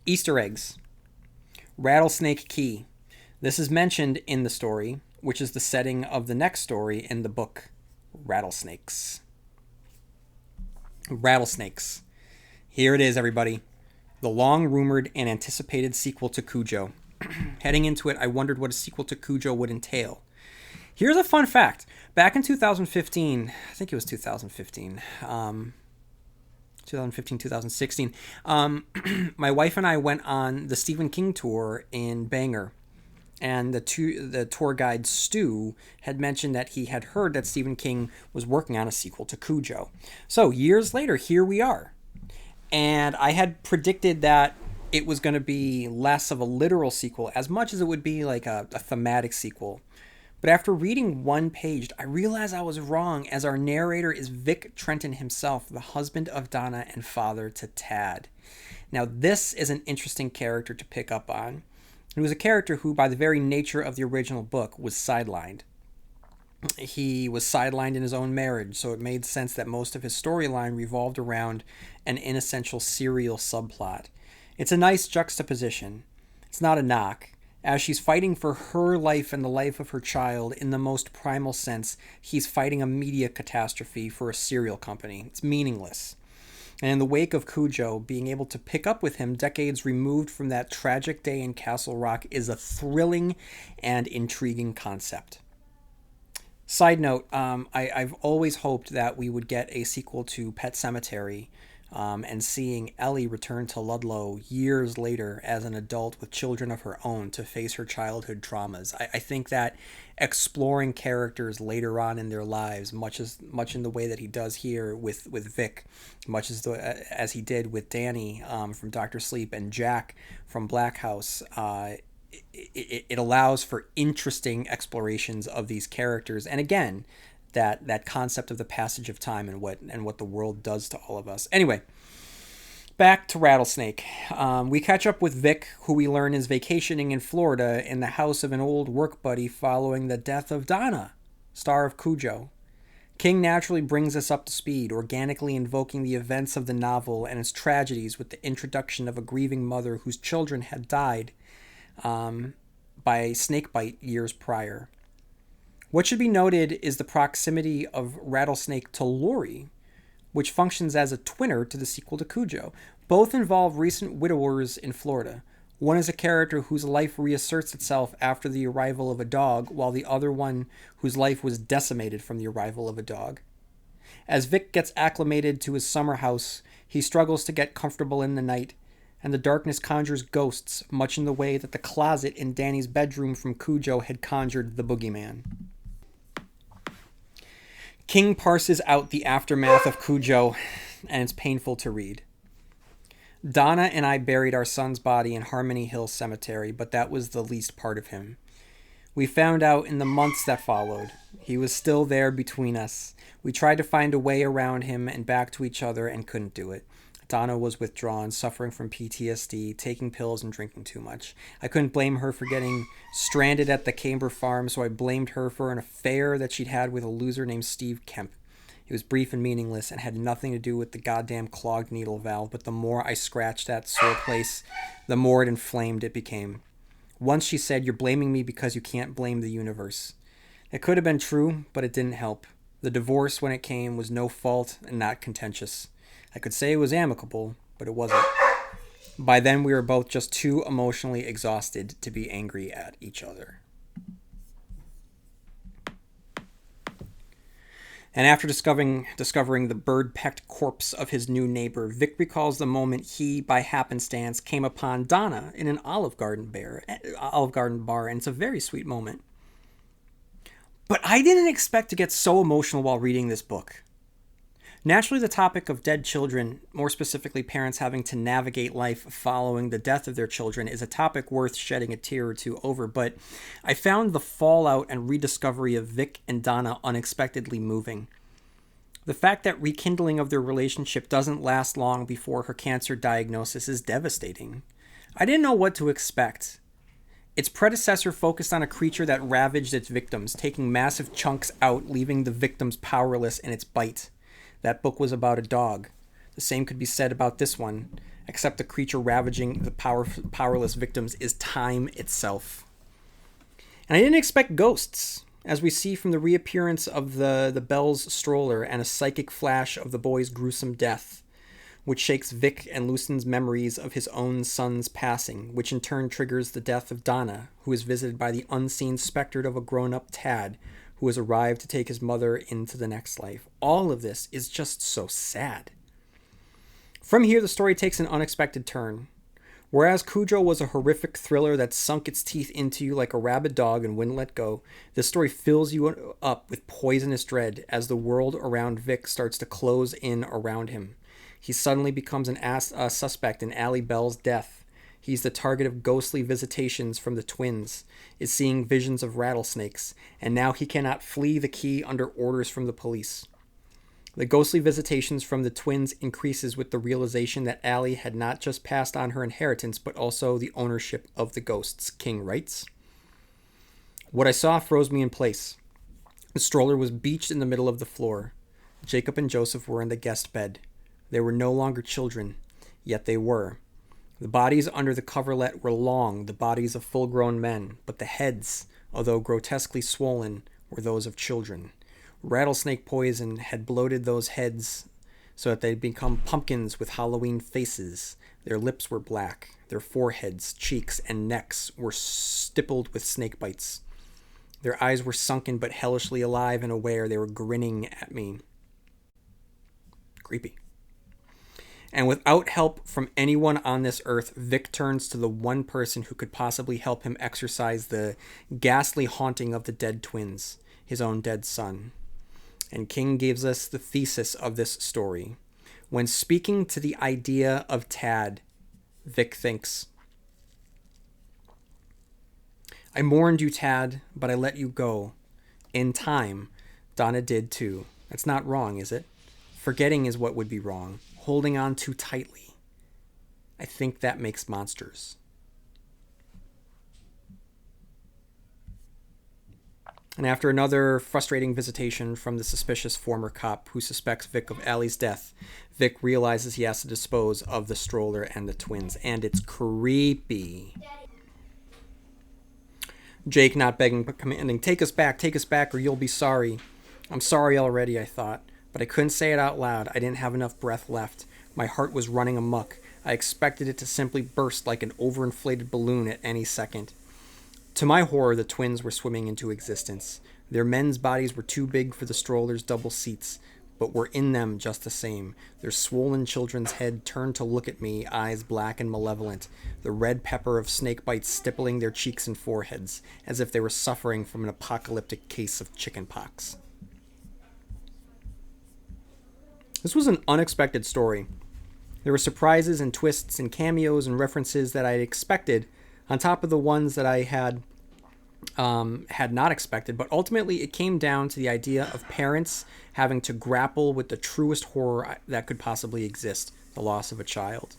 Easter eggs. Rattlesnake Key. This is mentioned in the story, which is the setting of the next story in the book, Rattlesnakes. Rattlesnakes. Here it is, everybody. The long-rumored and anticipated sequel to Cujo. Heading into it, I wondered what a sequel to Cujo would entail. Here's a fun fact. Back in 2015, I think it was 2015, 2016, my wife and I went on the Stephen King tour in Bangor. And the tour guide, Stu, had mentioned that he had heard that Stephen King was working on a sequel to Cujo. So years later, here we are. And I had predicted that it was going to be less of a literal sequel, as much as it would be like a thematic sequel. But after reading one page, I realized I was wrong, as our narrator is Vic Trenton himself, the husband of Donna and father to Tad. Now, this is an interesting character to pick up on. He was a character who, by the very nature of the original book, was sidelined. He was sidelined in his own marriage, so it made sense that most of his storyline revolved around an inessential serial subplot. It's a nice juxtaposition. It's not a knock, As she's fighting for her life and the life of her child in the most primal sense, he's fighting a media catastrophe for a cereal company. It's meaningless. And in the wake of Cujo, being able to pick up with him decades removed from that tragic day in Castle Rock is a thrilling and intriguing concept. Side note, I've always hoped that we would get a sequel to Pet Sematary, and seeing Ellie return to Ludlow years later as an adult with children of her own to face her childhood traumas. I think that exploring characters later on in their lives, much in the way that he does here with Vic, much as he did with Danny from Dr. Sleep and Jack from Black House, it allows for interesting explorations of these characters, and again, that concept of the passage of time and what the world does to all of us. Anyway, back to Rattlesnake. We catch up with Vic, who we learn is vacationing in Florida in the house of an old work buddy following the death of Donna, star of Cujo. King naturally brings us up to speed, organically invoking the events of the novel and its tragedies with the introduction of a grieving mother whose children had died by snakebite years prior. What should be noted is the proximity of Rattlesnake to Lori, which functions as a twinner to the sequel to Cujo. Both involve recent widowers in Florida. One is a character whose life reasserts itself after the arrival of a dog, while the other one whose life was decimated from the arrival of a dog. As Vic gets acclimated to his summer house, he struggles to get comfortable in the night, and the darkness conjures ghosts, much in the way that the closet in Danny's bedroom from Cujo had conjured the boogeyman. King parses out the aftermath of Cujo, and it's painful to read. Donna and I buried our son's body in Harmony Hill Cemetery, but that was the least part of him. We found out in the months that followed. He was still there between us. We tried to find a way around him and back to each other and couldn't do it. Donna was withdrawn, suffering from PTSD, taking pills and drinking too much. I couldn't blame her for getting stranded at the Camber farm, so I blamed her for an affair that she'd had with a loser named Steve Kemp. It was brief and meaningless and had nothing to do with the goddamn clogged needle valve, but the more I scratched that sore place, the more it inflamed it became. Once she said, "You're blaming me because you can't blame the universe." It could have been true, but it didn't help. The divorce, when it came, was no fault and not contentious. I could say it was amicable, but it wasn't. By then, we were both just too emotionally exhausted to be angry at each other. And after discovering the bird-pecked corpse of his new neighbor, Vic recalls the moment he, by happenstance, came upon Donna in an Olive Garden bar, and it's a very sweet moment. But I didn't expect to get so emotional while reading this book. Naturally, the topic of dead children, more specifically parents having to navigate life following the death of their children, is a topic worth shedding a tear or two over, but I found the fallout and rediscovery of Vic and Donna unexpectedly moving. The fact that rekindling of their relationship doesn't last long before her cancer diagnosis is devastating. I didn't know what to expect. Its predecessor focused on a creature that ravaged its victims, taking massive chunks out, leaving the victims powerless in its bite. That book was about a dog. The same could be said about this one, except the creature ravaging the powerless victims is time itself. And I didn't expect ghosts, as we see from the reappearance of the Bell's stroller and a psychic flash of the boy's gruesome death, which shakes Vic and loosens memories of his own son's passing, which in turn triggers the death of Donna, who is visited by the unseen specter of a grown-up Tad, who has arrived to take his mother into the next life. All of this is just so sad. From here, the story takes an unexpected turn. Whereas Cujo was a horrific thriller that sunk its teeth into you like a rabid dog and wouldn't let go, this story fills you up with poisonous dread as the world around Vic starts to close in around him. He suddenly becomes a suspect in Allie Bell's death. He's the target of ghostly visitations from the twins, is seeing visions of rattlesnakes, and now he cannot flee the key under orders from the police. The ghostly visitations from the twins increases with the realization that Allie had not just passed on her inheritance, but also the ownership of the ghosts, King writes. What I saw froze me in place. The stroller was beached in the middle of the floor. Jacob and Joseph were in the guest bed. They were no longer children, yet they were. The bodies under the coverlet were long, the bodies of full-grown men, but the heads, although grotesquely swollen, were those of children. Rattlesnake poison had bloated those heads so that they'd become pumpkins with Halloween faces. Their lips were black. Their foreheads, cheeks, and necks were stippled with snake bites. Their eyes were sunken but hellishly alive and aware. They were grinning at me. Creepy. And without help from anyone on this earth, Vic turns to the one person who could possibly help him exorcise the ghastly haunting of the dead twins, his own dead son. And King gives us the thesis of this story. When speaking to the idea of Tad, Vic thinks, I mourned you, Tad, but I let you go. In time, Donna did too. That's not wrong, is it? Forgetting is what would be wrong. Holding on too tightly. I think that makes monsters. And after another frustrating visitation from the suspicious former cop who suspects Vic of Allie's death, Vic realizes he has to dispose of the stroller and the twins. And it's creepy. Jake, not begging but commanding, take us back, or you'll be sorry. I'm sorry already, I thought. But I couldn't say it out loud. I didn't have enough breath left. My heart was running amok. I expected it to simply burst like an overinflated balloon at any second. To my horror, the twins were swimming into existence. Their men's bodies were too big for the stroller's double seats, but were in them just the same. Their swollen children's head turned to look at me, eyes black and malevolent, the red pepper of snake bites stippling their cheeks and foreheads, as if they were suffering from an apocalyptic case of chicken pox. This was an unexpected story. There were surprises and twists and cameos and references that I had expected, on top of the ones that I had not expected, but ultimately it came down to the idea of parents having to grapple with the truest horror that could possibly exist, the loss of a child,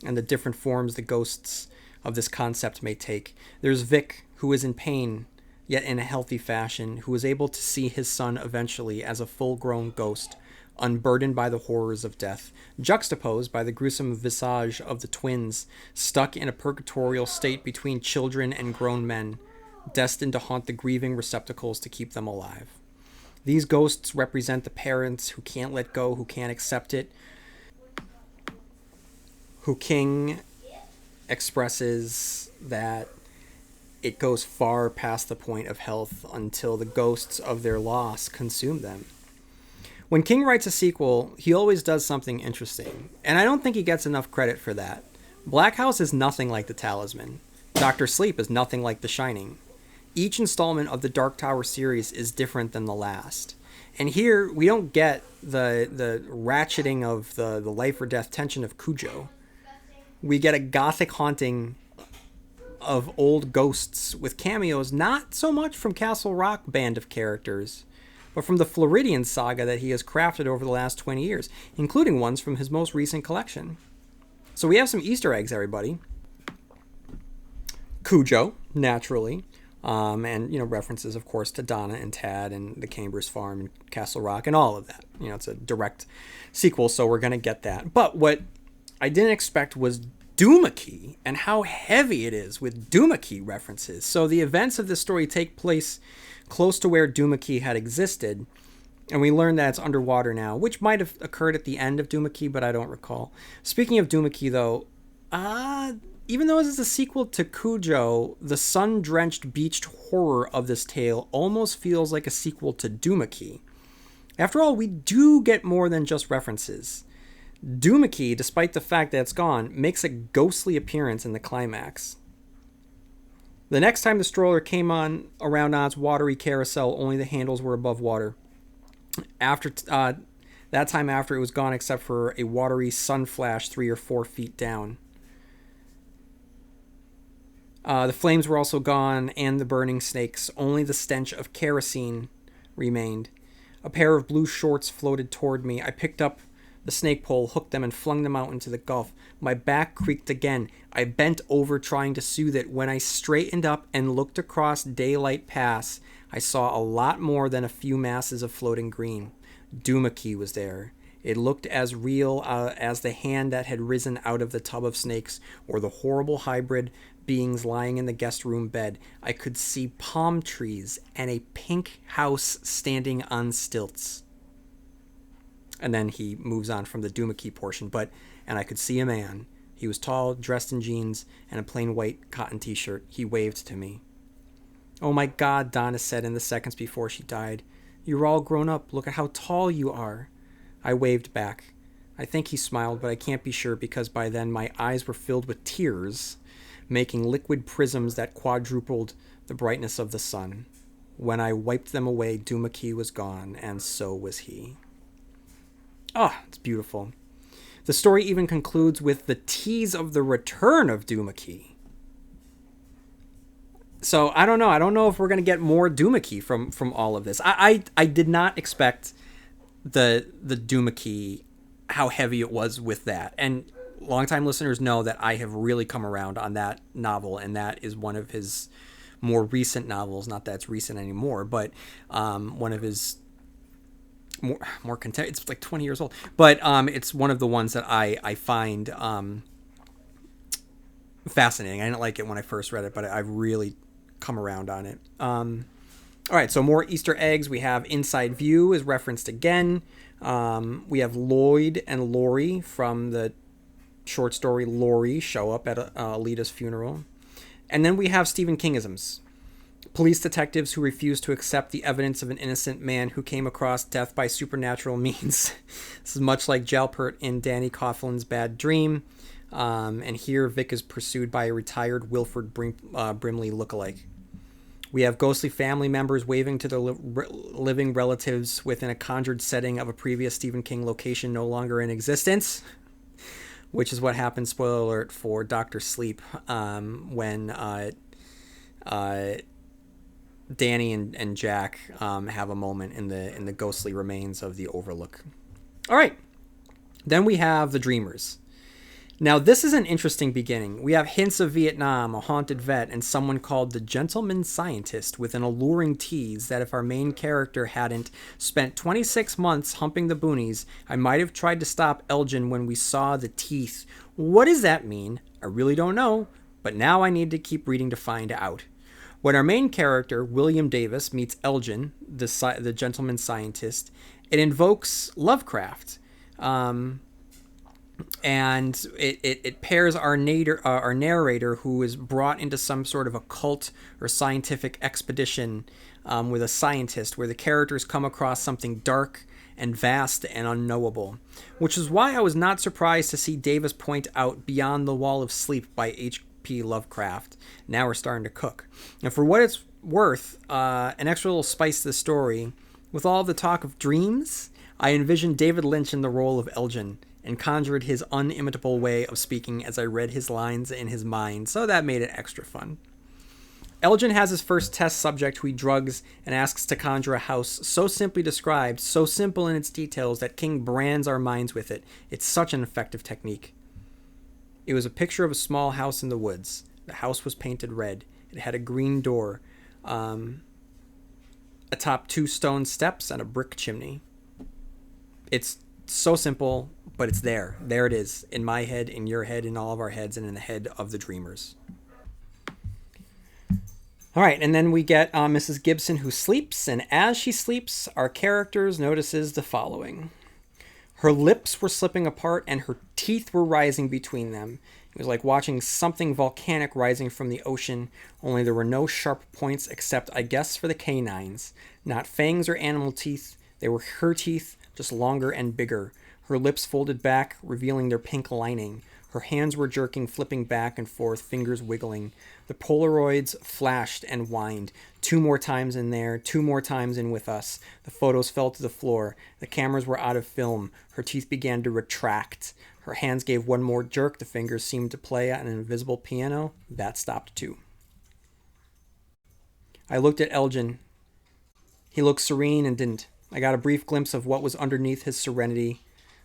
and the different forms the ghosts of this concept may take. There's Vic, who is in pain, yet in a healthy fashion, who is able to see his son eventually as a full-grown ghost, unburdened by the horrors of death, juxtaposed by the gruesome visage of the twins, stuck in a purgatorial state between children and grown men, destined to haunt the grieving receptacles to keep them alive. These ghosts represent the parents who can't let go, who can't accept it, who King expresses that it goes far past the point of health until the ghosts of their loss consume them. When King writes a sequel, he always does something interesting, and I don't think he gets enough credit for that. Black House is nothing like The Talisman. Dr. Sleep is nothing like The Shining. Each installment of the Dark Tower series is different than the last. And here, we don't get the ratcheting of the life or death tension of Cujo. We get a gothic haunting of old ghosts with cameos not so much from Castle Rock band of characters, but from the Floridian saga that he has crafted over the last 20 years, including ones from his most recent collection. So we have some Easter eggs, everybody. Cujo, naturally, and references, of course, to Donna and Tad and the Cambers Farm and Castle Rock and all of that. It's a direct sequel, so we're going to get that. But what I didn't expect was Doomakey and how heavy it is with Doomakey references. So the events of this story take place close to where Doomakey had existed, and we learn that it's underwater now, which might have occurred at the end of Doomakey, but I don't recall. Speaking of Doomakey, though, even though this is a sequel to Cujo, the sun-drenched beached horror of this tale almost feels like a sequel to Doomakey. After all, we do get more than just references. Doomakey, despite the fact that it's gone, makes a ghostly appearance in the climax. The next time the stroller came around on its watery carousel, only the handles were above water. After that time after, it was gone except for a watery sun flash 3 or 4 feet down. The flames were also gone, and the burning snakes. Only the stench of kerosene remained. A pair of blue shorts floated toward me. I picked up the snake pole, hooked them, and flung them out into the gulf. My back creaked again. I bent over trying to soothe it. When I straightened up and looked across Daylight Pass, I saw a lot more than a few masses of floating green. Doomakey was there. It looked as real as the hand that had risen out of the tub of snakes, or the horrible hybrid beings lying in the guest room bed. I could see palm trees and a pink house standing on stilts. And then he moves on from the Doohickey portion. And I could see a man. He was tall, dressed in jeans and a plain white cotton t-shirt. He waved to me. Oh my God, Donna said in the seconds before she died. You're all grown up. Look at how tall you are. I waved back. I think he smiled, but I can't be sure because by then my eyes were filled with tears, making liquid prisms that quadrupled the brightness of the sun. When I wiped them away, Doohickey was gone, and so was he. Ah, it's beautiful. The story even concludes with the tease of the return of Doohickey. So I don't know. I don't know if we're going to get more Doohickey from all of this. I did not expect the Doohickey, how heavy it was with that. And longtime listeners know that I have really come around on that novel, and that is one of his more recent novels. Not that it's recent anymore, but one of his more content. It's like 20 years old, but it's one of the ones that I find fascinating. I didn't like it when I first read it, but I've really come around on it. All right, so more Easter eggs. We have Inside View is referenced again. We have Lloyd and Laurie from the short story Laurie show up at Alita's funeral. And then we have Stephen Kingisms. Police detectives who refuse to accept the evidence of an innocent man who came across death by supernatural means. This is much like Jalpert in Danny Coughlin's Bad Dream. And here Vic is pursued by a retired Wilford Brimley lookalike. We have ghostly family members waving to their living relatives within a conjured setting of a previous Stephen King location no longer in existence, which is what happens, spoiler alert, for Dr. Sleep when Danny and Jack have a moment in the ghostly remains of the Overlook. All right. Then we have the Dreamers. Now, this is an interesting beginning. We have hints of Vietnam, a haunted vet, and someone called the Gentleman Scientist with an alluring tease that if our main character hadn't spent 26 months humping the boonies, I might have tried to stop Elgin when we saw the teeth. What does that mean? I really don't know, but now I need to keep reading to find out. When our main character, William Davis, meets Elgin, the Gentleman Scientist, it invokes Lovecraft. And it pairs our narrator, who is brought into some sort of occult or scientific expedition with a scientist, where the characters come across something dark and vast and unknowable, which is why I was not surprised to see Davis point out Beyond the Wall of Sleep by H.P. Lovecraft. Now we're starting to cook. And for what it's worth, an extra little spice to the story, with all the talk of dreams, I envisioned David Lynch in the role of Elgin, and conjured his unimitable way of speaking as I read his lines in his mind, so that made it extra fun. Elgin has his first test subject who he drugs and asks to conjure a house so simply described, so simple in its details that King brands our minds with it. It's such an effective technique. It was a picture of a small house in the woods. The house was painted red. It had a green door, atop 2 stone steps and a brick chimney. It's so simple, but it's there. There it is, in my head, in your head, in all of our heads, and in the head of the dreamers. All right, and then we get Mrs. Gibson, who sleeps, and as she sleeps, our characters notices the following. Her lips were slipping apart, and her teeth were rising between them. It was like watching something volcanic rising from the ocean, only there were no sharp points except, I guess, for the canines. Not fangs or animal teeth. They were her teeth, just longer and bigger. Her lips folded back, revealing their pink lining. Her hands were jerking, flipping back and forth, fingers wiggling. The Polaroids flashed and whined. 2 more times in there, 2 more times in with us. The photos fell to the floor. The cameras were out of film. Her teeth began to retract. Her hands gave 1 more jerk. The fingers seemed to play on an invisible piano. That stopped too. I looked at Elgin. He looked serene and didn't. I got a brief glimpse of what was underneath his serenity,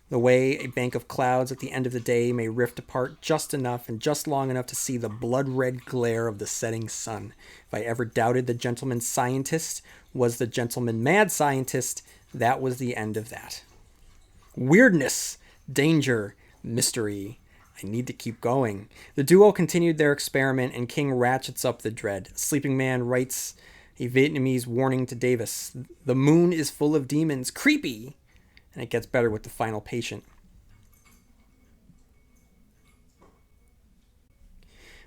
the way a bank of clouds at the end of the day may rift apart just enough and just long enough to see the blood-red glare of the setting sun. If I ever doubted the gentleman scientist was the gentleman mad scientist, that was the end of that. Weirdness, danger, mystery. I need to keep going. The duo continued their experiment, and King ratchets up the dread. Sleeping Man writes a Vietnamese warning to Davis. The moon is full of demons. Creepy! And it gets better with the final patient.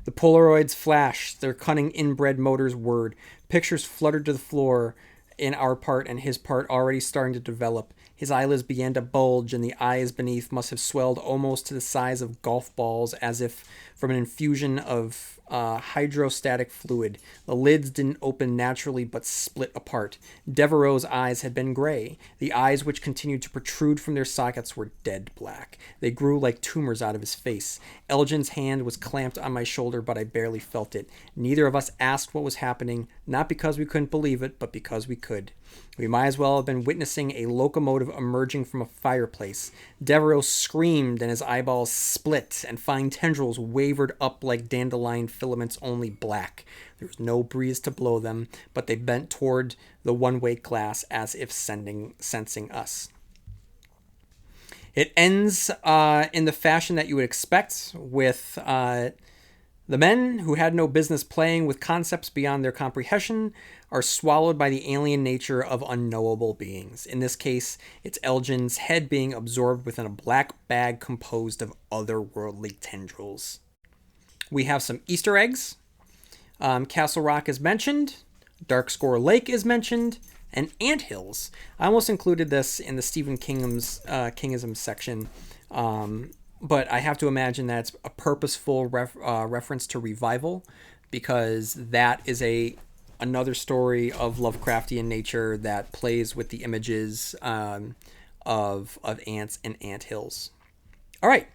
The Polaroids flashed, their cunning inbred motors whirred. Pictures fluttered to the floor in our part and his part already starting to develop. His eyelids began to bulge, and the eyes beneath must have swelled almost to the size of golf balls, as if from an infusion of hydrostatic fluid. The lids didn't open naturally but split apart. Devereaux's eyes had been gray. The eyes which continued to protrude from their sockets were dead black. They grew like tumors out of his face. Elgin's hand was clamped on my shoulder, but I barely felt it. Neither of us asked what was happening, not because we couldn't believe it, but because we could. We might as well have been witnessing a locomotive emerging from a fireplace. Devereaux screamed and his eyeballs split, and fine tendrils wavered up like dandelion filaments, only black. There was no breeze to blow them, but they bent toward the one-way glass as if sensing us. It ends in the fashion that you would expect, with the men who had no business playing with concepts beyond their comprehension are swallowed by the alien nature of unknowable beings. In this case, it's Elgin's head being absorbed within a black bag composed of otherworldly tendrils. We have some Easter eggs. Castle Rock is mentioned. Dark Score Lake is mentioned. And anthills. I almost included this in the Stephen Kingism section. But I have to imagine that it's a purposeful reference to revival, because that is another story of Lovecraftian nature that plays with the images of ants and anthills. All right,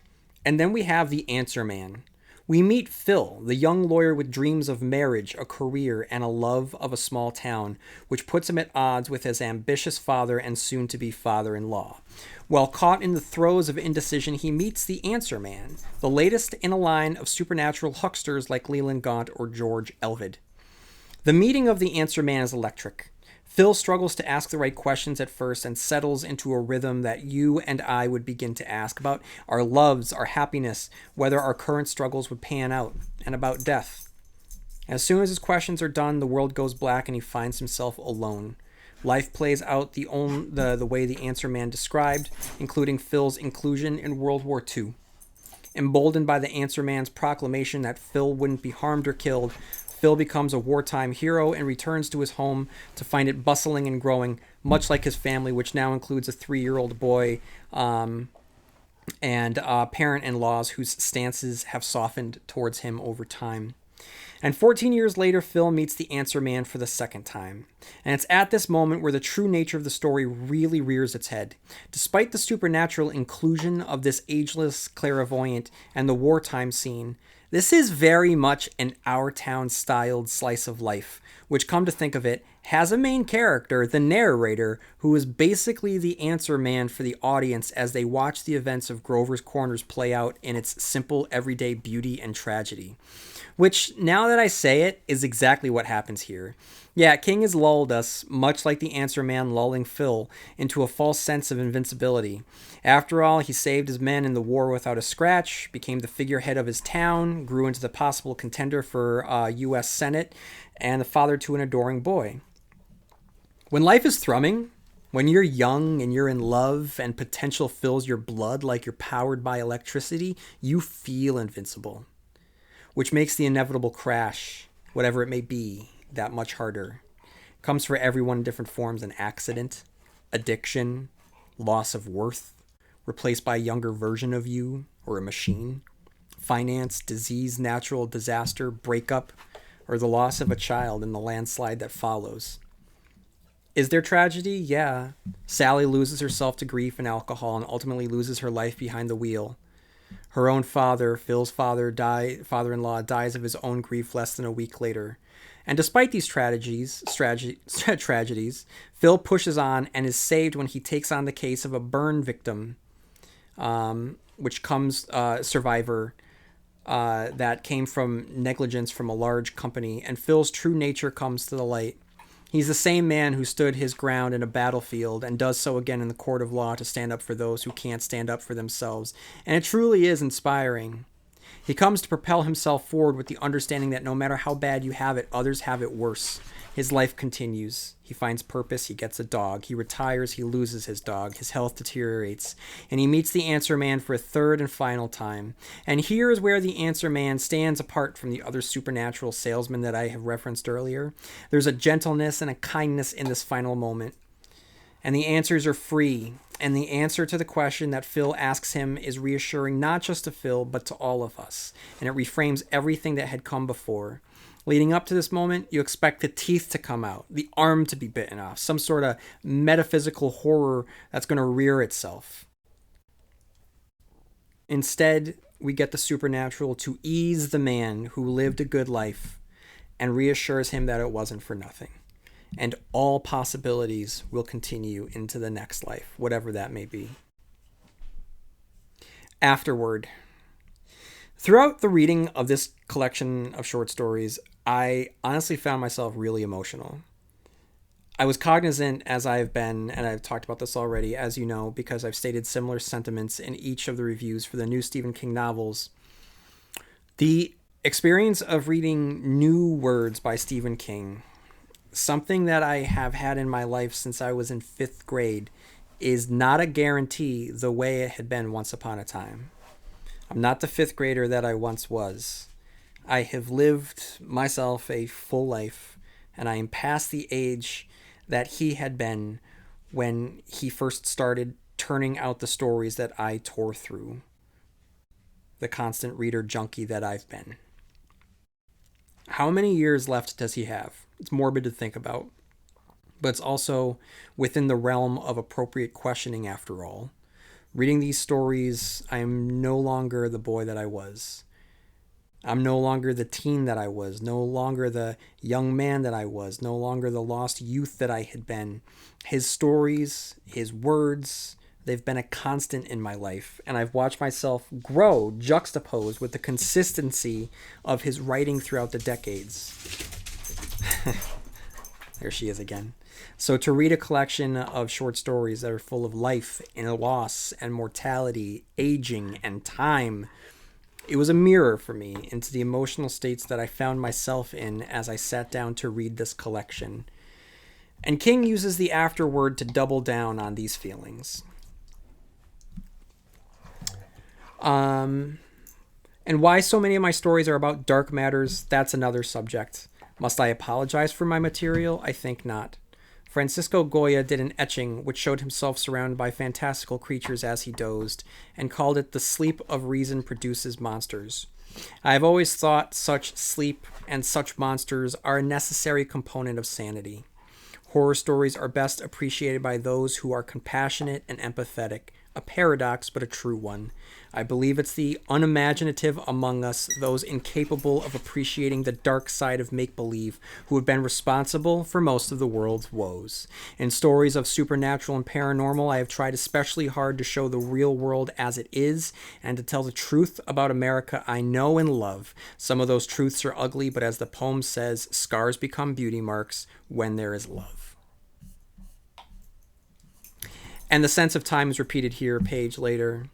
and then we have the Answer Man. We meet Phil, the young lawyer with dreams of marriage, a career, and a love of a small town, which puts him at odds with his ambitious father and soon-to-be father-in-law. While caught in the throes of indecision, he meets the Answer Man, the latest in a line of supernatural hucksters like Leland Gaunt or George Elvid. The meeting of the Answer Man is electric. Phil struggles to ask the right questions at first and settles into a rhythm that you and I would begin to ask about our loves, our happiness, whether our current struggles would pan out, and about death. As soon as his questions are done, the world goes black and he finds himself alone. Life plays out the way the Answer Man described, including Phil's inclusion in World War II. Emboldened by the Answer Man's proclamation that Phil wouldn't be harmed or killed, Phil becomes a wartime hero and returns to his home to find it bustling and growing, much like his family, which now includes a 3-year-old boy and parent-in-laws whose stances have softened towards him over time. And 14 years later, Phil meets the Answer Man for the second time. And it's at this moment where the true nature of the story really rears its head. Despite the supernatural inclusion of this ageless clairvoyant and the wartime scene, this is very much an Our Town-styled slice of life, which, come to think of it, has a main character, the narrator, who is basically the Answer Man for the audience as they watch the events of Grover's Corners play out in its simple, everyday beauty and tragedy. Which, now that I say it, is exactly what happens here. Yeah, King has lulled us, much like the Answer Man lulling Phil, into a false sense of invincibility. After all, he saved his men in the war without a scratch, became the figurehead of his town, grew into the possible contender for U.S. Senate, and the father to an adoring boy. When life is thrumming, when you're young and you're in love and potential fills your blood like you're powered by electricity, you feel invincible, which makes the inevitable crash, whatever it may be, that much harder. It comes for everyone in different forms: an accident, addiction, loss of worth, replaced by a younger version of you or a machine, finance, disease, natural disaster, breakup, or the loss of a child in the landslide that follows. Is there tragedy? Yeah. Sally loses herself to grief and alcohol and ultimately loses her life behind the wheel. Her own father, Phil's father-in-law, dies of his own grief less than a week later. And despite these tragedies, Phil pushes on and is saved when he takes on the case of a burn victim, survivor that came from negligence from a large company, and Phil's true nature comes to the light. He's the same man who stood his ground in a battlefield and does so again in the court of law to stand up for those who can't stand up for themselves. And it truly is inspiring. He comes to propel himself forward with the understanding that no matter how bad you have it, others have it worse. His life continues. He finds purpose. He gets a dog. He retires. He loses his dog. His health deteriorates. And he meets the Answer Man for a third and final time. And here is where the Answer Man stands apart from the other supernatural salesmen that I have referenced earlier. There's a gentleness and a kindness in this final moment. And the answers are free. And the answer to the question that Phil asks him is reassuring not just to Phil, but to all of us. And it reframes everything that had come before. Leading up to this moment, you expect the teeth to come out, the arm to be bitten off, some sort of metaphysical horror that's going to rear itself. Instead, we get the supernatural to ease the man who lived a good life and reassures him that it wasn't for nothing. And all possibilities will continue into the next life, whatever that may be. Afterward. Throughout the reading of this collection of short stories, I honestly found myself really emotional. I was cognizant, as I have been, and I've talked about this already, as you know, because I've stated similar sentiments in each of the reviews for the new Stephen King novels. The experience of reading new words by Stephen King, something that I have had in my life since I was in 5th grade, is not a guarantee the way it had been once upon a time. I'm not the 5th grader that I once was. I have lived myself a full life, and I am past the age that he had been when he first started turning out the stories that I tore through. The constant reader junkie that I've been. How many years left does he have? It's morbid to think about, but it's also within the realm of appropriate questioning after all. Reading these stories, I am no longer the boy that I was. I'm no longer the teen that I was, no longer the young man that I was, no longer the lost youth that I had been. His stories, his words, they've been a constant in my life, and I've watched myself grow juxtaposed with the consistency of his writing throughout the decades. There she is again. So to read a collection of short stories that are full of life and loss and mortality, aging and time, it was a mirror for me into the emotional states that I found myself in as I sat down to read this collection. And King uses the afterword to double down on these feelings. And why so many of my stories are about dark matters, that's another subject. Must I apologize for my material? I think not. Francisco Goya did an etching which showed himself surrounded by fantastical creatures as he dozed, and called it "The sleep of reason produces monsters." I have always thought such sleep and such monsters are a necessary component of sanity. Horror stories are best appreciated by those who are compassionate and empathetic, a paradox but a true one. I believe it's the unimaginative among us, those incapable of appreciating the dark side of make-believe, who have been responsible for most of the world's woes. In stories of supernatural and paranormal, I have tried especially hard to show the real world as it is, and to tell the truth about America I know and love. Some of those truths are ugly, but as the poem says, scars become beauty marks when there is love. And the sense of time is repeated here a page later.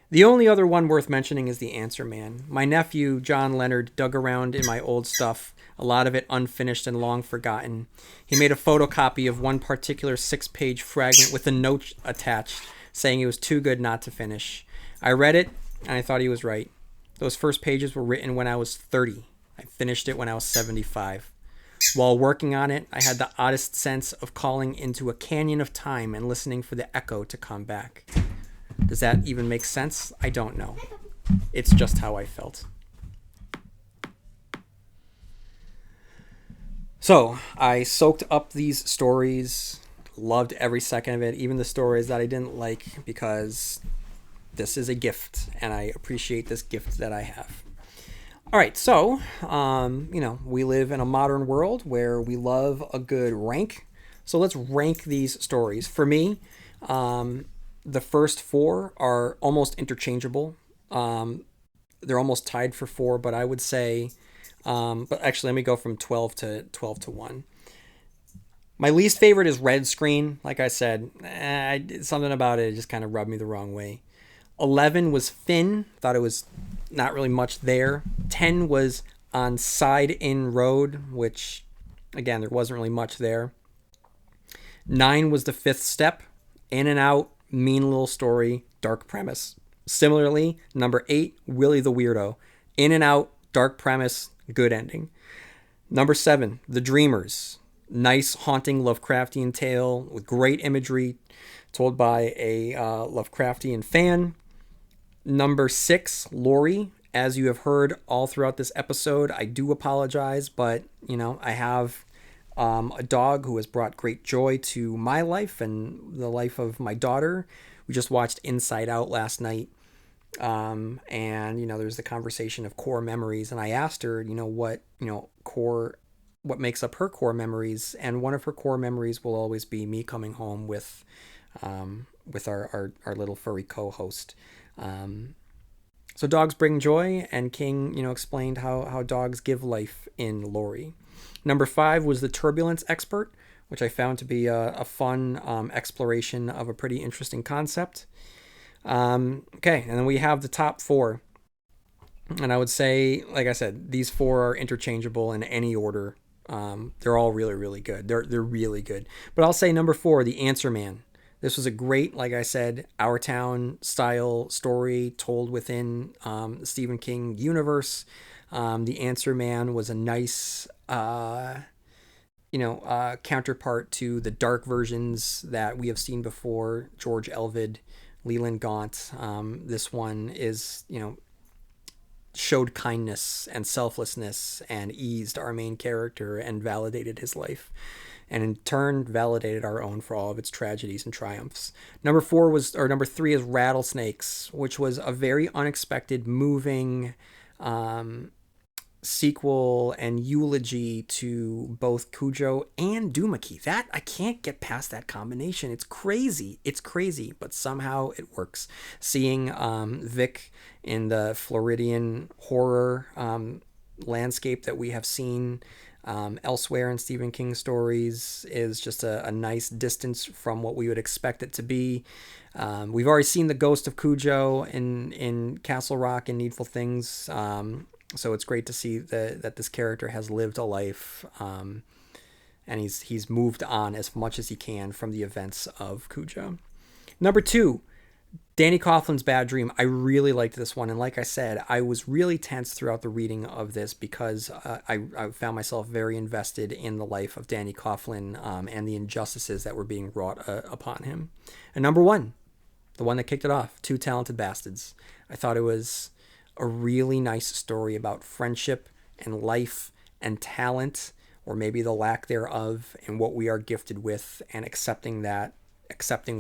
The only other one worth mentioning is The Answer Man. My nephew, John Leonard, dug around in my old stuff, a lot of it unfinished and long forgotten. He made a photocopy of one particular 6-page fragment with a note attached, saying it was too good not to finish. I read it, and I thought he was right. Those first pages were written when I was 30. I finished it when I was 75. While working on it, I had the oddest sense of calling into a canyon of time and listening for the echo to come back. Does that even make sense? I don't know. It's just how I felt. So, I soaked up these stories, loved every second of it, even the stories that I didn't like, because this is a gift, and I appreciate this gift that I have. All right, so, we live in a modern world where we love a good rank. So let's rank these stories. For me, the first 4 are almost interchangeable. They're almost tied for 4, but I would say But actually, let me go from 12 to 1. My least favorite is Red Screen. Like I said, something about it just kind of rubbed me the wrong way. 11 was Finn. Thought it was not really much there. 10 was On Side In Road, which, again, there wasn't really much there. 9 was The Fifth Step. In and Out, mean little story, dark premise. Similarly, number 8, Willie the Weirdo. In and Out, dark premise, good ending. Number 7, The Dreamers. Nice, haunting Lovecraftian tale with great imagery told by a Lovecraftian fan. Number 6, Lori. As you have heard all throughout this episode, I do apologize, but, I have a dog who has brought great joy to my life and the life of my daughter. We just watched Inside Out last night. And, there's the conversation of core memories. And I asked her, what makes up her core memories. And one of her core memories will always be me coming home with our little furry co-host. So dogs bring joy, and King, explained how dogs give life in Lori. Number 5 was The Turbulence Expert, which I found to be a fun exploration of a pretty interesting concept. Okay, and then we have the top 4. And I would say, like I said, these 4 are interchangeable in any order. They're all really, really good. They're really good. But I'll say number 4, The Answer Man. This was a great, like I said, Our Town style story told within the Stephen King universe. The Answer Man was a nice, counterpart to the dark versions that we have seen before. George Elvid, Leland Gaunt. This one is, showed kindness and selflessness and eased our main character and validated his life, and in turn validated our own for all of its tragedies and triumphs. Number 3 is Rattlesnakes, which was a very unexpected, moving sequel and eulogy to both Cujo and Doomickey. That, I can't get past that combination. It's crazy, but somehow it works. Seeing Vic in the Floridian horror landscape that we have seen elsewhere in Stephen King stories is just a nice distance from what we would expect it to be. We've already seen the ghost of Cujo in Castle Rock and Needful Things. So it's great to see that this character has lived a life, and he's moved on as much as he can from the events of Cujo. Number 2, Danny Coughlin's Bad Dream. I really liked this one, and like I said, I was really tense throughout the reading of this because I found myself very invested in the life of Danny Coughlin and the injustices that were being wrought upon him. And number 1, the one that kicked it off, Two Talented Bastards. I thought it was a really nice story about friendship and life and talent, or maybe the lack thereof, and what we are gifted with, and accepting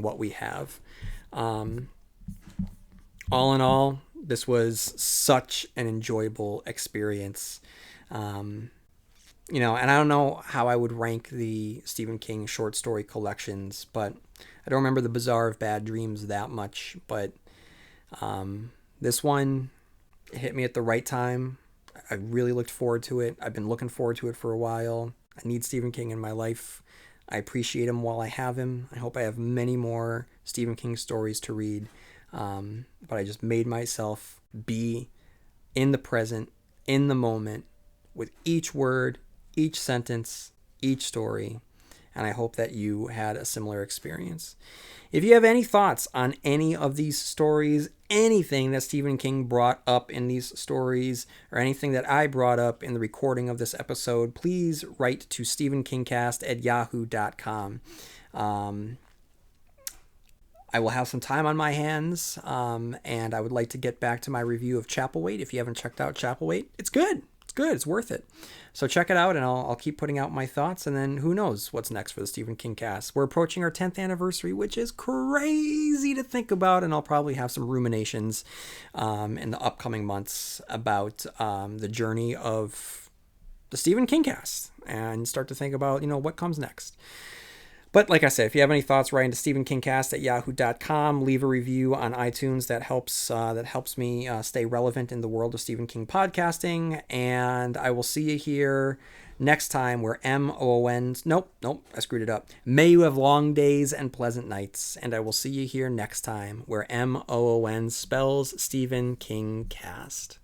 what we have. All in all, this was such an enjoyable experience. And I don't know how I would rank the Stephen King short story collections, but I don't remember The Bazaar of Bad Dreams that much, but this one hit me at the right time. I really looked forward to it. I've been looking forward to it for a while. I need Stephen King in my life. I appreciate him while I have him. I hope I have many more Stephen King stories to read. But I just made myself be in the present, in the moment, with each word, each sentence, each story. And I hope that you had a similar experience. If you have any thoughts on any of these stories, anything that Stephen King brought up in these stories, or anything that I brought up in the recording of this episode, please write to stephenkingcast@yahoo.com. I will have some time on my hands, and I would like to get back to my review of Chapelwaite. If you haven't checked out Chapelwaite, it's good. It's worth it. So check it out, and I'll keep putting out my thoughts, and then who knows what's next for the Stephen King cast. We're approaching our 10th anniversary, which is crazy to think about, and I'll probably have some ruminations in the upcoming months about the journey of the Stephen King cast, and start to think about, what comes next. But like I said, if you have any thoughts, write into stephenkingcast@yahoo.com. Leave a review on iTunes. That helps me stay relevant in the world of Stephen King podcasting. And I will see you here next time where M-O-O-N's... Nope, I screwed it up. May you have long days and pleasant nights. And I will see you here next time where M-O-O-N spells Stephen King Cast.